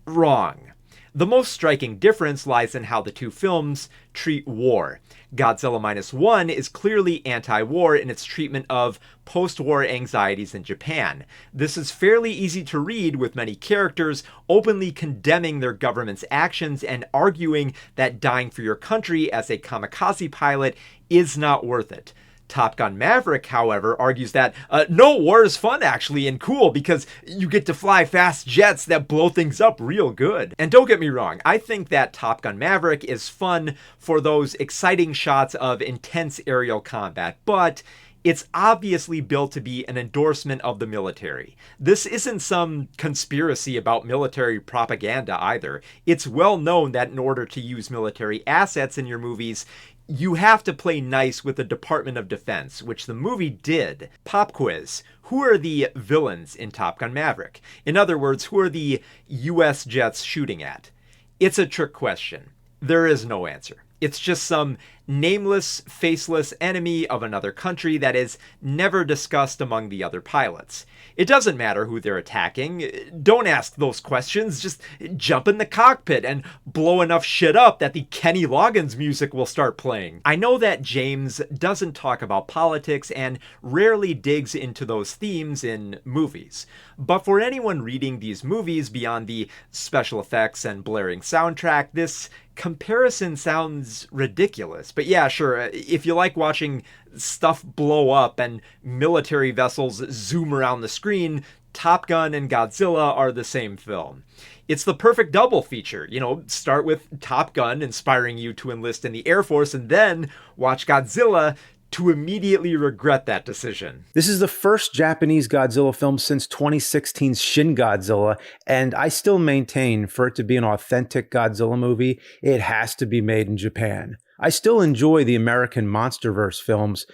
wrong. The most striking difference lies in how the two films treat war. Godzilla Minus One is clearly anti-war in its treatment of post-war anxieties in Japan. This is fairly easy to read, with many characters openly condemning their government's actions and arguing that dying for your country as a kamikaze pilot is not worth it. Top Gun Maverick, however, argues that no, war is fun actually and cool because you get to fly fast jets that blow things up real good. And don't get me wrong, I think that Top Gun Maverick is fun for those exciting shots of intense aerial combat, but it's obviously built to be an endorsement of the military. This isn't some conspiracy about military propaganda either. It's well known that in order to use military assets in your movies, you have to play nice with the Department of Defense, which the movie did. Pop quiz. Who are the villains in Top Gun Maverick? In other words, who are the US jets shooting at? It's a trick question. There is no answer. It's just some nameless, faceless enemy of another country that is never discussed among the other pilots. It doesn't matter who they're attacking. Don't ask those questions. Just jump in the cockpit and blow enough shit up that the Kenny Loggins music will start playing. I know that James doesn't talk about politics and rarely digs into those themes in movies. But for anyone reading these movies beyond the special effects and blaring soundtrack, this comparison sounds ridiculous. But yeah, sure, if you like watching stuff blow up and military vessels zoom around the screen, Top Gun and Godzilla are the same film. It's the perfect double feature. Start with Top Gun inspiring you to enlist in the Air Force, and then watch Godzilla to immediately regret that decision. This is the first Japanese Godzilla film since 2016's Shin Godzilla, and I still maintain for it to be an authentic Godzilla movie, it has to be made in Japan. I still enjoy the American MonsterVerse films,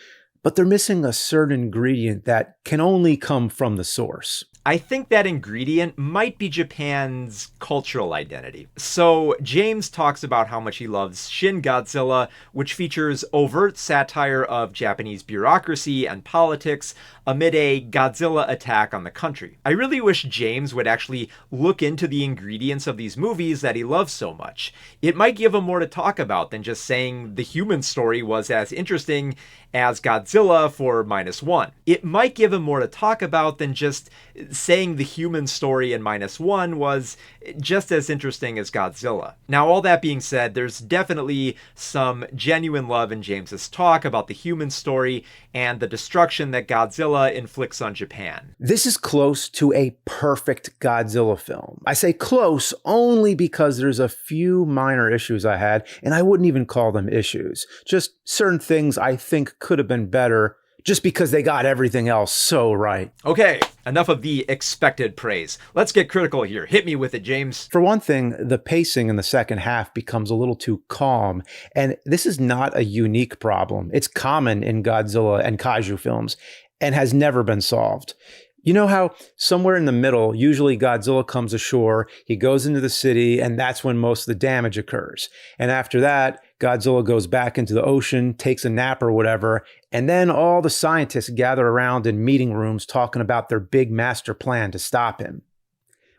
but they're missing a certain ingredient that can only come from the source. I think that ingredient might be Japan's cultural identity. So James talks about how much he loves Shin Godzilla, which features overt satire of Japanese bureaucracy and politics amid a Godzilla attack on the country. I really wish James would actually look into the ingredients of these movies that he loves so much. It might give him more to talk about than just saying the human story was as interesting as Godzilla for Minus One. It might give him more to talk about than just saying the human story in Minus One was just as interesting as Godzilla. Now, all that being said, there's definitely some genuine love in James's talk about the human story and the destruction that Godzilla inflicts on Japan. This is close to a perfect Godzilla film. I say close only because there's a few minor issues I had, and I wouldn't even call them issues. Just certain things I think could have been better just because they got everything else so right. Okay, enough of the expected praise. Let's get critical here. Hit me with it, James. For one thing, the pacing in the second half becomes a little too calm, and this is not a unique problem. It's common in Godzilla and kaiju films and has never been solved. You know how somewhere in the middle, usually Godzilla comes ashore, he goes into the city, and that's when most of the damage occurs. And after that, Godzilla goes back into the ocean, takes a nap or whatever, and then all the scientists gather around in meeting rooms talking about their big master plan to stop him.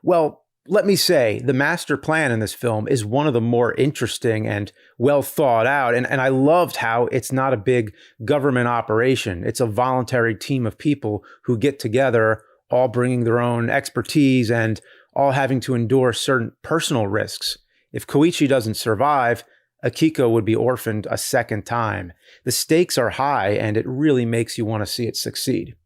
Well, let me say, the master plan in this film is one of the more interesting and well thought out, and I loved how it's not a big government operation. It's a voluntary team of people who get together, all bringing their own expertise and all having to endure certain personal risks. If Koichi doesn't survive, Akiko would be orphaned a second time. The stakes are high, and it really makes you want to see it succeed.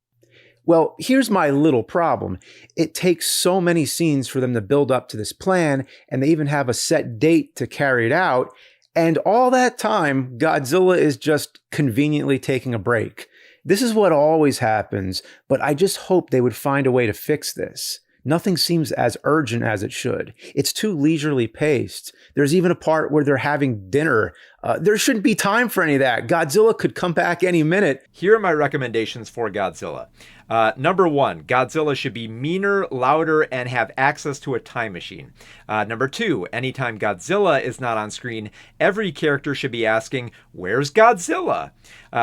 Well, here's my little problem. It takes so many scenes for them to build up to this plan, and they even have a set date to carry it out, and all that time, Godzilla is just conveniently taking a break. This is what always happens, but I just hope they would find a way to fix this. Nothing seems as urgent as it should. It's too leisurely paced. There's even a part where they're having dinner. There shouldn't be time for any of that. Godzilla could come back any minute. Here are my recommendations for Godzilla. Number 1, Godzilla should be meaner, louder, and have access to a time machine. Number 2, anytime Godzilla is not on screen, every character should be asking, "Where's Godzilla?"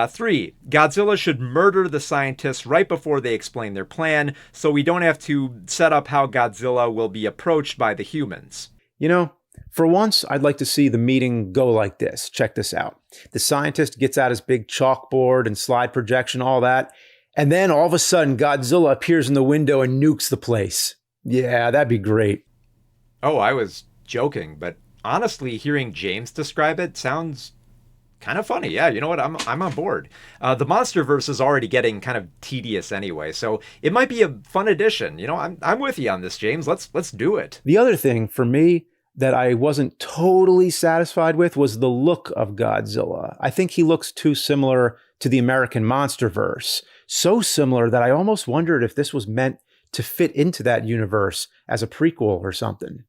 3, Godzilla should murder the scientists right before they explain their plan, so we don't have to set up how Godzilla will be approached by the humans. You know, For once, I'd like to see the meeting go like this. Check this out. The scientist gets out his big chalkboard and slide projection, all that, and then all of a sudden, Godzilla appears in the window and nukes the place. Yeah, that'd be great. Oh, I was joking, but honestly, hearing James describe it sounds kind of funny. Yeah, you know what? I'm on board. The MonsterVerse is already getting kind of tedious anyway, so it might be a fun addition. You know, I'm with you on this, James. Let's do it. The other thing for me that I wasn't totally satisfied with was the look of Godzilla. I think he looks too similar to the American MonsterVerse. So similar that I almost wondered if this was meant to fit into that universe as a prequel or something.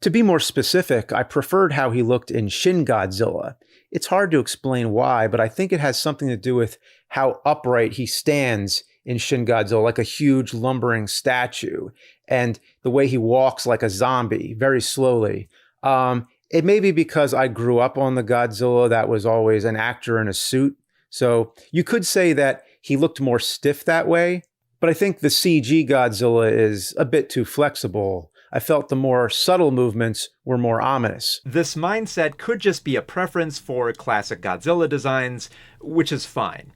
To be more specific, I preferred how he looked in Shin Godzilla. It's hard to explain why, but I think it has something to do with how upright he stands in Shin Godzilla, like a huge lumbering statue, and the way he walks like a zombie, very slowly. It may be because I grew up on the Godzilla that was always an actor in a suit, so you could say that he looked more stiff that way, but I think the CG Godzilla is a bit too flexible. I felt the more subtle movements were more ominous. This mindset could just be a preference for classic Godzilla designs, which is fine.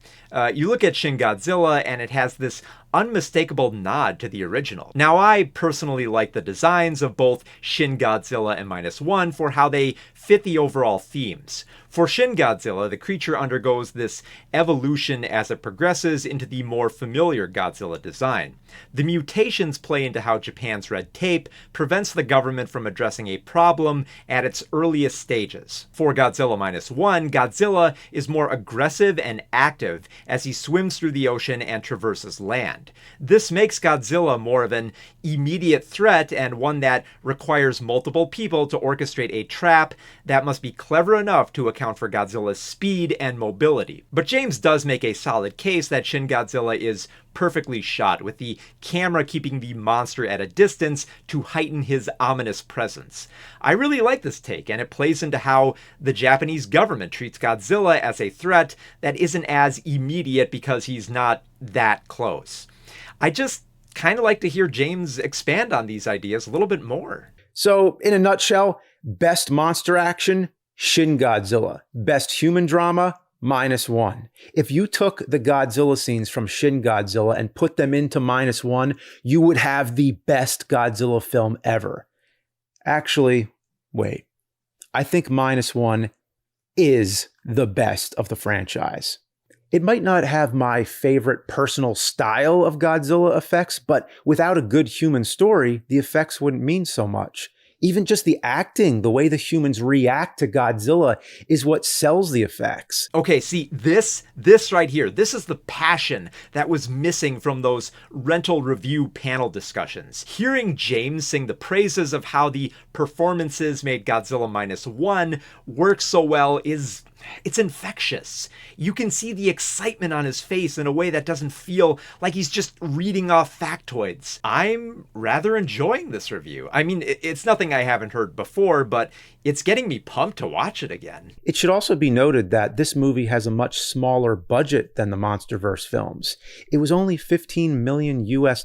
You look at Shin Godzilla and it has this unmistakable nod to the original. Now, I personally like the designs of both Shin Godzilla and Minus One for how they fit the overall themes. For Shin Godzilla, the creature undergoes this evolution as it progresses into the more familiar Godzilla design. The mutations play into how Japan's red tape prevents the government from addressing a problem at its earliest stages. For Godzilla Minus One, Godzilla is more aggressive and active as he swims through the ocean and traverses land. This makes Godzilla more of an immediate threat and one that requires multiple people to orchestrate a trap that must be clever enough to account for Godzilla's speed and mobility. But James does make a solid case that Shin Godzilla is perfectly shot, with the camera keeping the monster at a distance to heighten his ominous presence. I really like this take, and it plays into how the Japanese government treats Godzilla as a threat that isn't as immediate because he's not that close. I just kind of like to hear James expand on these ideas a little bit more. So, in a nutshell, best monster action, Shin Godzilla. Best human drama, Minus One. If you took the Godzilla scenes from Shin Godzilla and put them into Minus One, you would have the best Godzilla film ever. Actually, wait. I think Minus One is the best of the franchise. It might not have my favorite personal style of Godzilla effects, but without a good human story, the effects wouldn't mean so much. Even just the acting, the way the humans react to Godzilla is what sells the effects. Okay, see, this right here, this is the passion that was missing from those rental review panel discussions. Hearing James sing the praises of how the performances made Godzilla Minus One work so well it's infectious. You can see the excitement on his face in a way that doesn't feel like he's just reading off factoids. I'm rather enjoying this review. I mean, it's nothing I haven't heard before, but it's getting me pumped to watch it again. It should also be noted that this movie has a much smaller budget than the MonsterVerse films. It was only $15 million US,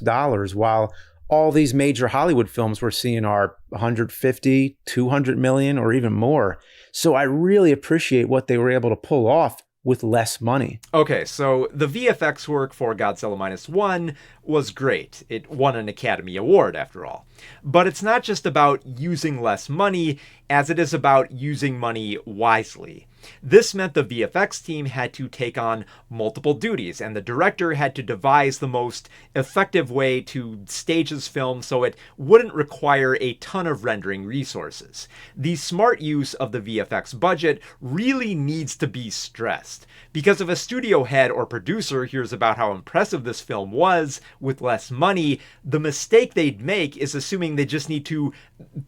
while all these major Hollywood films we're seeing are 150, 200 million, or even more. So I really appreciate what they were able to pull off with less money. Okay, so the VFX work for Godzilla Minus One was great. It won an Academy Award, after all. But it's not just about using less money, as it is about using money wisely. This meant the VFX team had to take on multiple duties, and the director had to devise the most effective way to stage his film so it wouldn't require a ton of rendering resources. The smart use of the VFX budget really needs to be stressed, because if a studio head or producer hears about how impressive this film was with less money, the mistake they'd make is assuming they just need to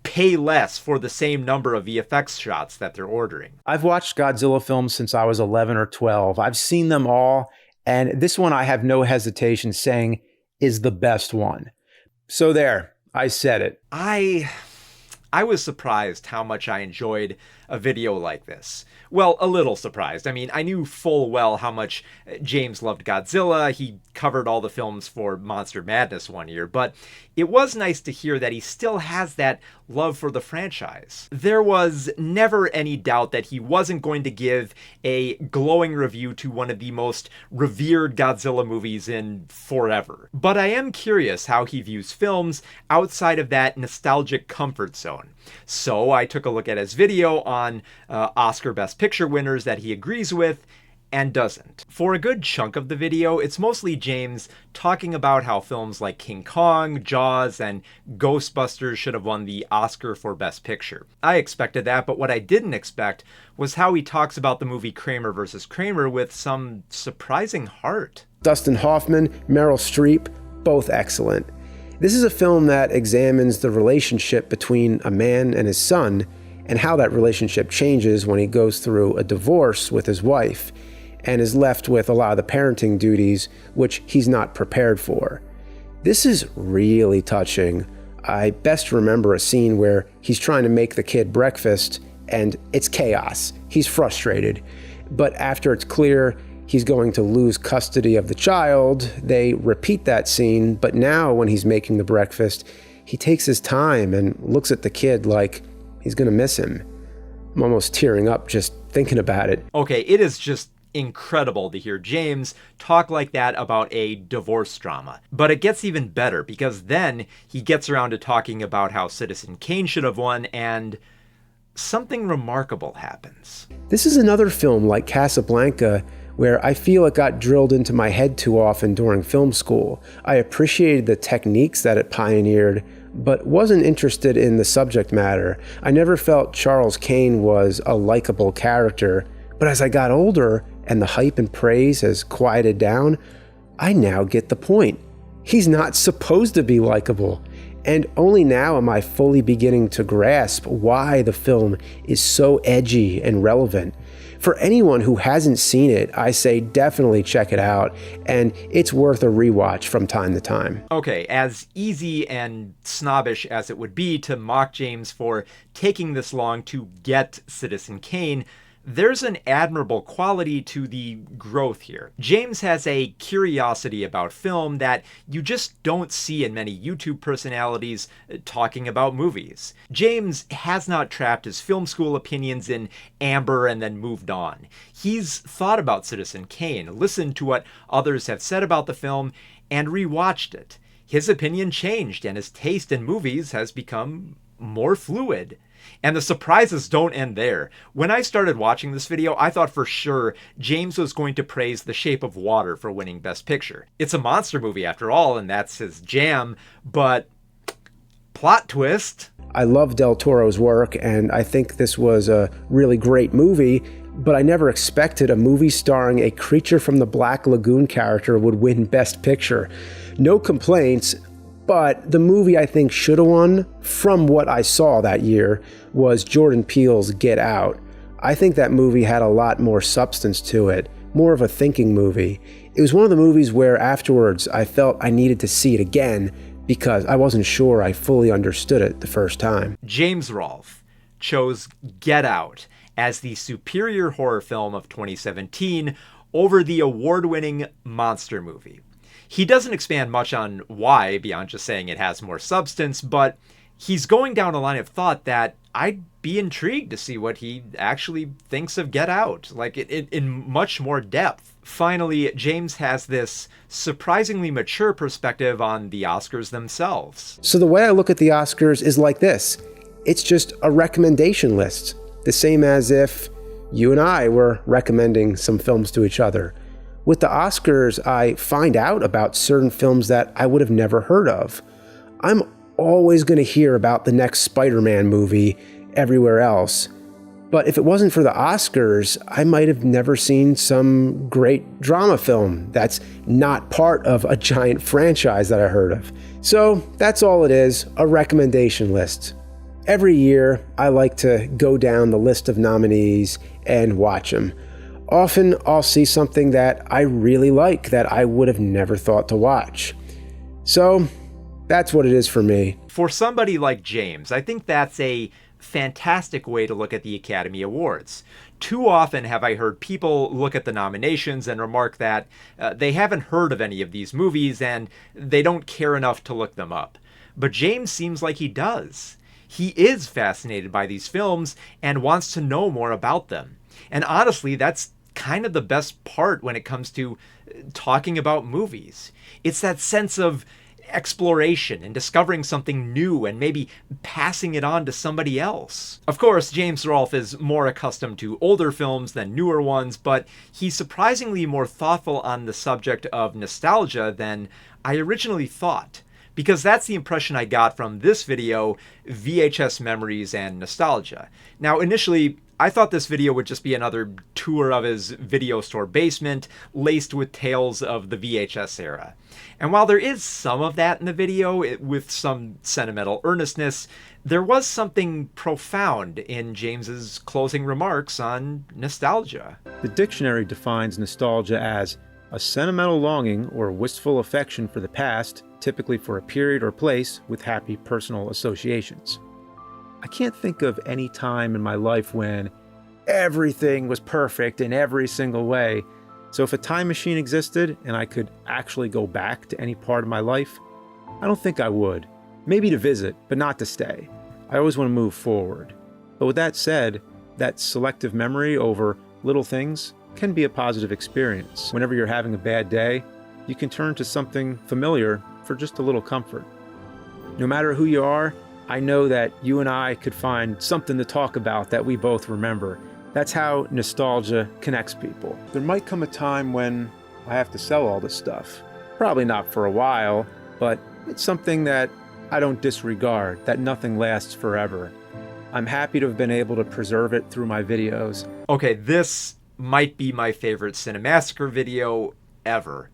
pay less for the same number of VFX shots that they're ordering. I've watched Godzilla films since I was 11 or 12. I've seen them all, and this one I have no hesitation saying is the best one. So there, I said it. I was surprised how much I enjoyed a video like this. Well, a little surprised. I mean, I knew full well how much James loved Godzilla. He covered all the films for Monster Madness one year, but it was nice to hear that he still has that love for the franchise. There was never any doubt that he wasn't going to give a glowing review to one of the most revered Godzilla movies in forever. But I am curious how he views films outside of that nostalgic comfort zone. So I took a look at his video on Oscar Best Picture winners that he agrees with and doesn't. For a good chunk of the video, it's mostly James talking about how films like King Kong, Jaws, and Ghostbusters should have won the Oscar for Best Picture. I expected that, but what I didn't expect was how he talks about the movie Kramer vs. Kramer with some surprising heart. Dustin Hoffman, Meryl Streep, both excellent. This is a film that examines the relationship between a man and his son and how that relationship changes when he goes through a divorce with his wife and is left with a lot of the parenting duties which he's not prepared for. This is really touching. I best remember a scene where he's trying to make the kid breakfast and it's chaos. He's frustrated. But after it's clear he's going to lose custody of the child, they repeat that scene, but now when he's making the breakfast, he takes his time and looks at the kid like he's gonna miss him. I'm almost tearing up just thinking about it. Okay, it is just incredible to hear James talk like that about a divorce drama. But it gets even better because then he gets around to talking about how Citizen Kane should have won and something remarkable happens. This is another film like Casablanca where I feel it got drilled into my head too often during film school. I appreciated the techniques that it pioneered, but wasn't interested in the subject matter. I never felt Charles Kane was a likable character, but as I got older and the hype and praise has quieted down, I now get the point. He's not supposed to be likable. And only now am I fully beginning to grasp why the film is so edgy and relevant. For anyone who hasn't seen it, I say definitely check it out, and it's worth a rewatch from time to time. Okay, as easy and snobbish as it would be to mock James for taking this long to get Citizen Kane, there's an admirable quality to the growth here. James has a curiosity about film that you just don't see in many YouTube personalities talking about movies. James has not trapped his film school opinions in amber and then moved on. He's thought about Citizen Kane, listened to what others have said about the film, and rewatched it. His opinion changed, and his taste in movies has become more fluid. And the surprises don't end there. When I started watching this video, I thought for sure James was going to praise The Shape of Water for winning Best Picture. It's a monster movie after all, and that's his jam, but plot twist. I love Del Toro's work, and I think this was a really great movie, but I never expected a movie starring a Creature from the Black Lagoon character would win Best Picture. No complaints. But the movie I think should have won, from what I saw that year, was Jordan Peele's Get Out. I think that movie had a lot more substance to it, more of a thinking movie. It was one of the movies where afterwards I felt I needed to see it again because I wasn't sure I fully understood it the first time. James Rolfe chose Get Out as the superior horror film of 2017 over the award-winning monster movie. He doesn't expand much on why beyond just saying it has more substance, but he's going down a line of thought that I'd be intrigued to see what he actually thinks of Get Out, like in much more depth. Finally, James has this surprisingly mature perspective on the Oscars themselves. So the way I look at the Oscars is like this. It's just a recommendation list, the same as if you and I were recommending some films to each other. With the Oscars, I find out about certain films that I would have never heard of. I'm always going to hear about the next Spider-Man movie everywhere else. But if it wasn't for the Oscars, I might have never seen some great drama film that's not part of a giant franchise that I heard of. So that's all it is, a recommendation list. Every year, I like to go down the list of nominees and watch them. Often I'll see something that I really like that I would have never thought to watch. So that's what it is for me. For somebody like James, I think that's a fantastic way to look at the Academy Awards. Too often have I heard people look at the nominations and remark that they haven't heard of any of these movies and they don't care enough to look them up. But James seems like he does. He is fascinated by these films and wants to know more about them. And honestly, that's kind of the best part when it comes to talking about movies. It's that sense of exploration and discovering something new and maybe passing it on to somebody else. Of course, James Rolfe is more accustomed to older films than newer ones, but he's surprisingly more thoughtful on the subject of nostalgia than I originally thought. Because that's the impression I got from this video, VHS Memories and Nostalgia. Now, initially, I thought this video would just be another tour of his video store basement, laced with tales of the VHS era. And while there is some of that in the video, with some sentimental earnestness, there was something profound in James's closing remarks on nostalgia. The dictionary defines nostalgia as a sentimental longing or wistful affection for the past, typically for a period or place with happy personal associations. I can't think of any time in my life when everything was perfect in every single way. So if a time machine existed and I could actually go back to any part of my life, I don't think I would. Maybe to visit, but not to stay. I always want to move forward. But with that said, that selective memory over little things can be a positive experience. Whenever you're having a bad day, you can turn to something familiar for just a little comfort. No matter who you are, I know that you and I could find something to talk about that we both remember. That's how nostalgia connects people. There might come a time when I have to sell all this stuff. Probably not for a while, but it's something that I don't disregard, that nothing lasts forever. I'm happy to have been able to preserve it through my videos. Okay, this might be my favorite Cinemassacre video ever.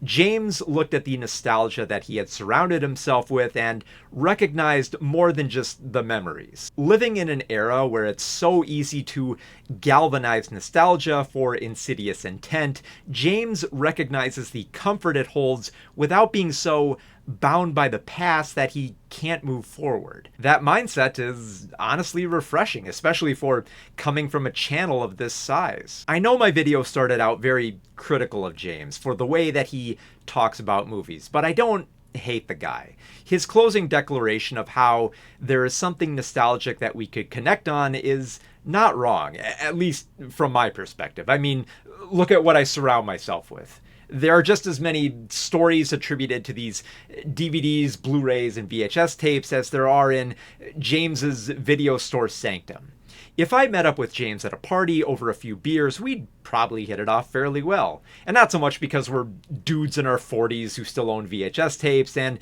James looked at the nostalgia that he had surrounded himself with and recognized more than just the memories. Living in an era where it's so easy to galvanize nostalgia for insidious intent, James recognizes the comfort it holds without being so bound by the past that he can't move forward. That mindset is honestly refreshing, especially for coming from a channel of this size. I know my video started out very critical of James for the way that he talks about movies, but I don't hate the guy. His closing declaration of how there is something nostalgic that we could connect on is not wrong, at least from my perspective. I mean, look at what I surround myself with. There are just as many stories attributed to these DVDs, Blu-rays, and VHS tapes as there are in James's video store sanctum. If I met up with James at a party over a few beers, we'd probably hit it off fairly well. And not so much because we're dudes in our 40s who still own VHS tapes, and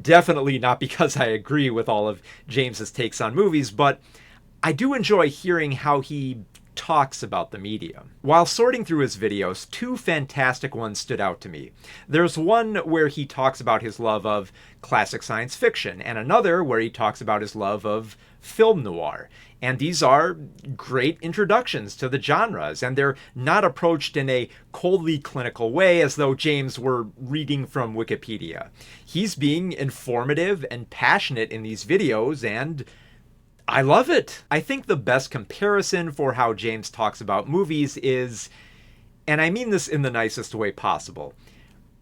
definitely not because I agree with all of James's takes on movies, but I do enjoy hearing how he talks about the medium. While sorting through his videos, two fantastic ones stood out to me. There's one where he talks about his love of classic science fiction, and another where he talks about his love of film noir. And these are great introductions to the genres, and they're not approached in a coldly clinical way as though James were reading from Wikipedia. He's being informative and passionate in these videos, and I love it. I think the best comparison for how James talks about movies is, and I mean this in the nicest way possible,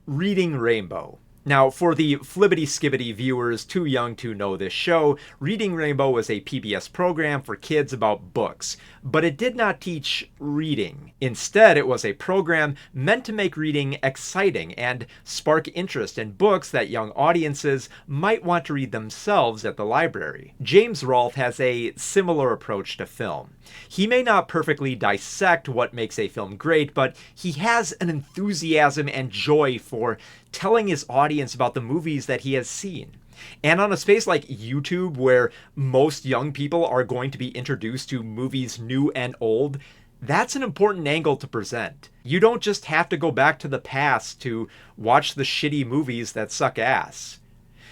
Reading Rainbow. Now, for the flibbity-skibbity viewers too young to know this show, Reading Rainbow was a PBS program for kids about books, but it did not teach reading. Instead, it was a program meant to make reading exciting and spark interest in books that young audiences might want to read themselves at the library. James Rolfe has a similar approach to film. He may not perfectly dissect what makes a film great, but he has an enthusiasm and joy for telling his audience about the movies that he has seen. And on a space like YouTube, where most young people are going to be introduced to movies new and old, that's an important angle to present. You don't just have to go back to the past to watch the shitty movies that suck ass.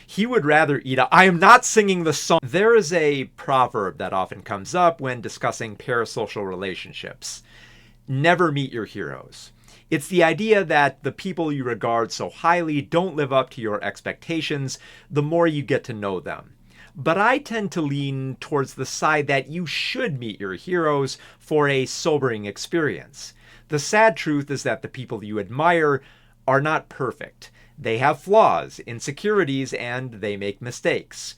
He would rather eat a... I am not singing the song. There is a proverb that often comes up when discussing parasocial relationships. Never meet your heroes. It's the idea that the people you regard so highly don't live up to your expectations the more you get to know them. but I tend to lean towards the side that you should meet your heroes for a sobering experience. The sad truth is that the people you admire are not perfect. They have flaws, insecurities, and they make mistakes.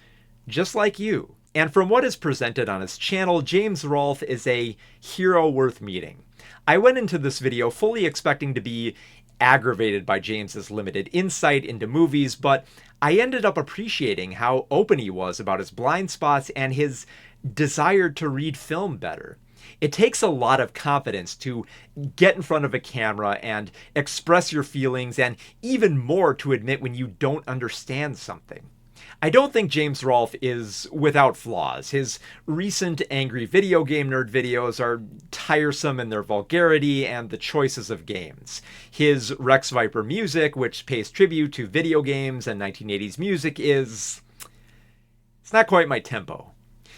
Just like you. And from what is presented on his channel, James Rolfe is a hero worth meeting. I went into this video fully expecting to be aggravated by James's limited insight into movies, but I ended up appreciating how open he was about his blind spots and his desire to read film better. It takes a lot of confidence to get in front of a camera and express your feelings, and even more to admit when you don't understand something. I don't think James Rolfe is without flaws. His recent angry video game nerd videos are tiresome in their vulgarity and the choices of games. His Rex Viper music, which pays tribute to video games and 1980s music, it's not quite my tempo.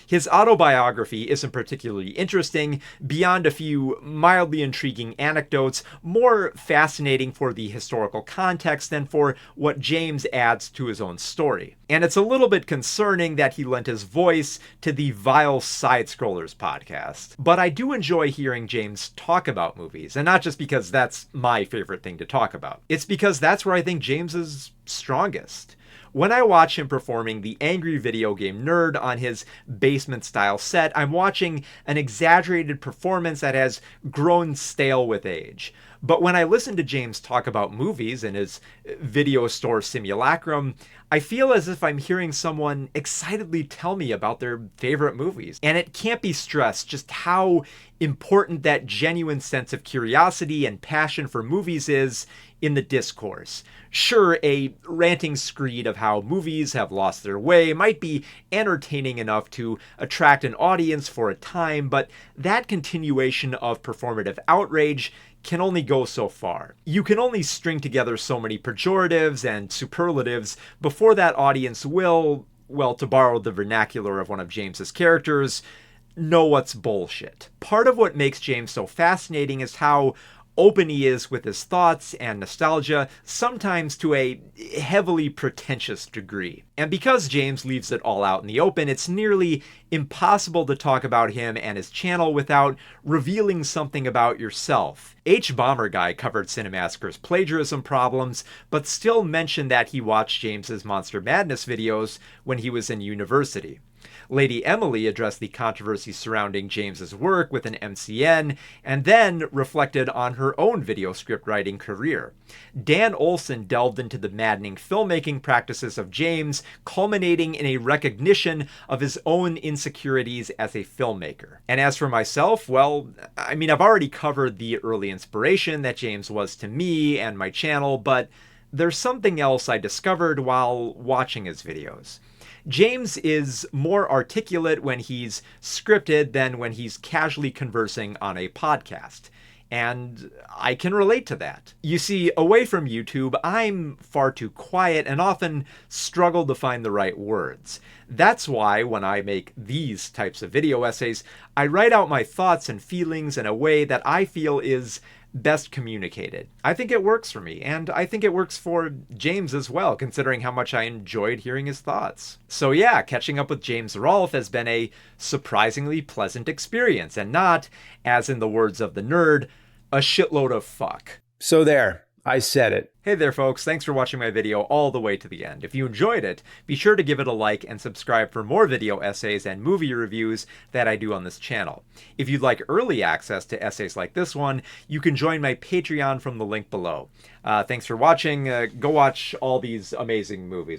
His autobiography isn't particularly interesting, beyond a few mildly intriguing anecdotes, more fascinating for the historical context than for what James adds to his own story. And it's a little bit concerning that he lent his voice to the Vile Side-Scrollers podcast. But I do enjoy hearing James talk about movies, and not just because that's my favorite thing to talk about. It's because that's where I think James is strongest. When I watch him performing the angry video game nerd on his basement-style set, I'm watching an exaggerated performance that has grown stale with age. But when I listen to James talk about movies in his video store simulacrum, I feel as if I'm hearing someone excitedly tell me about their favorite movies. And it can't be stressed just how important that genuine sense of curiosity and passion for movies is in the discourse. Sure, a ranting screed of how movies have lost their way might be entertaining enough to attract an audience for a time, but that continuation of performative outrage can only go so far. You can only string together so many pejoratives and superlatives before that audience will, well, to borrow the vernacular of one of James's characters, know what's bullshit. Part of what makes James so fascinating is how open he is with his thoughts and nostalgia, sometimes to a heavily pretentious degree. And because James leaves it all out in the open, it's nearly impossible to talk about him and his channel without revealing something about yourself. Bomber Guy covered Cinemassacre's plagiarism problems, but still mentioned that he watched James's Monster Madness videos when he was in university. Lady Emily addressed the controversy surrounding James's work with an MCN, and then reflected on her own video script writing career. Dan Olson delved into the maddening filmmaking practices of James, culminating in a recognition of his own insecurities as a filmmaker. And as for myself, well, I've already covered the early inspiration that James was to me and my channel, but there's something else I discovered while watching his videos. James is more articulate when he's scripted than when he's casually conversing on a podcast. And I can relate to that. You see, away from YouTube, I'm far too quiet and often struggle to find the right words. That's why when I make these types of video essays, I write out my thoughts and feelings in a way that I feel is best communicated. I think it works for me, and I think it works for James as well, considering how much I enjoyed hearing his thoughts. So yeah, catching up with James Rolfe has been a surprisingly pleasant experience, and not, as in the words of the nerd, a shitload of fuck. So there, I said it. Hey there folks, thanks for watching my video all the way to the end. If you enjoyed it, be sure to give it a like and subscribe for more video essays and movie reviews that I do on this channel. If you'd like early access to essays like this one, you can join my Patreon from the link below. Thanks for watching. Go watch all these amazing movies.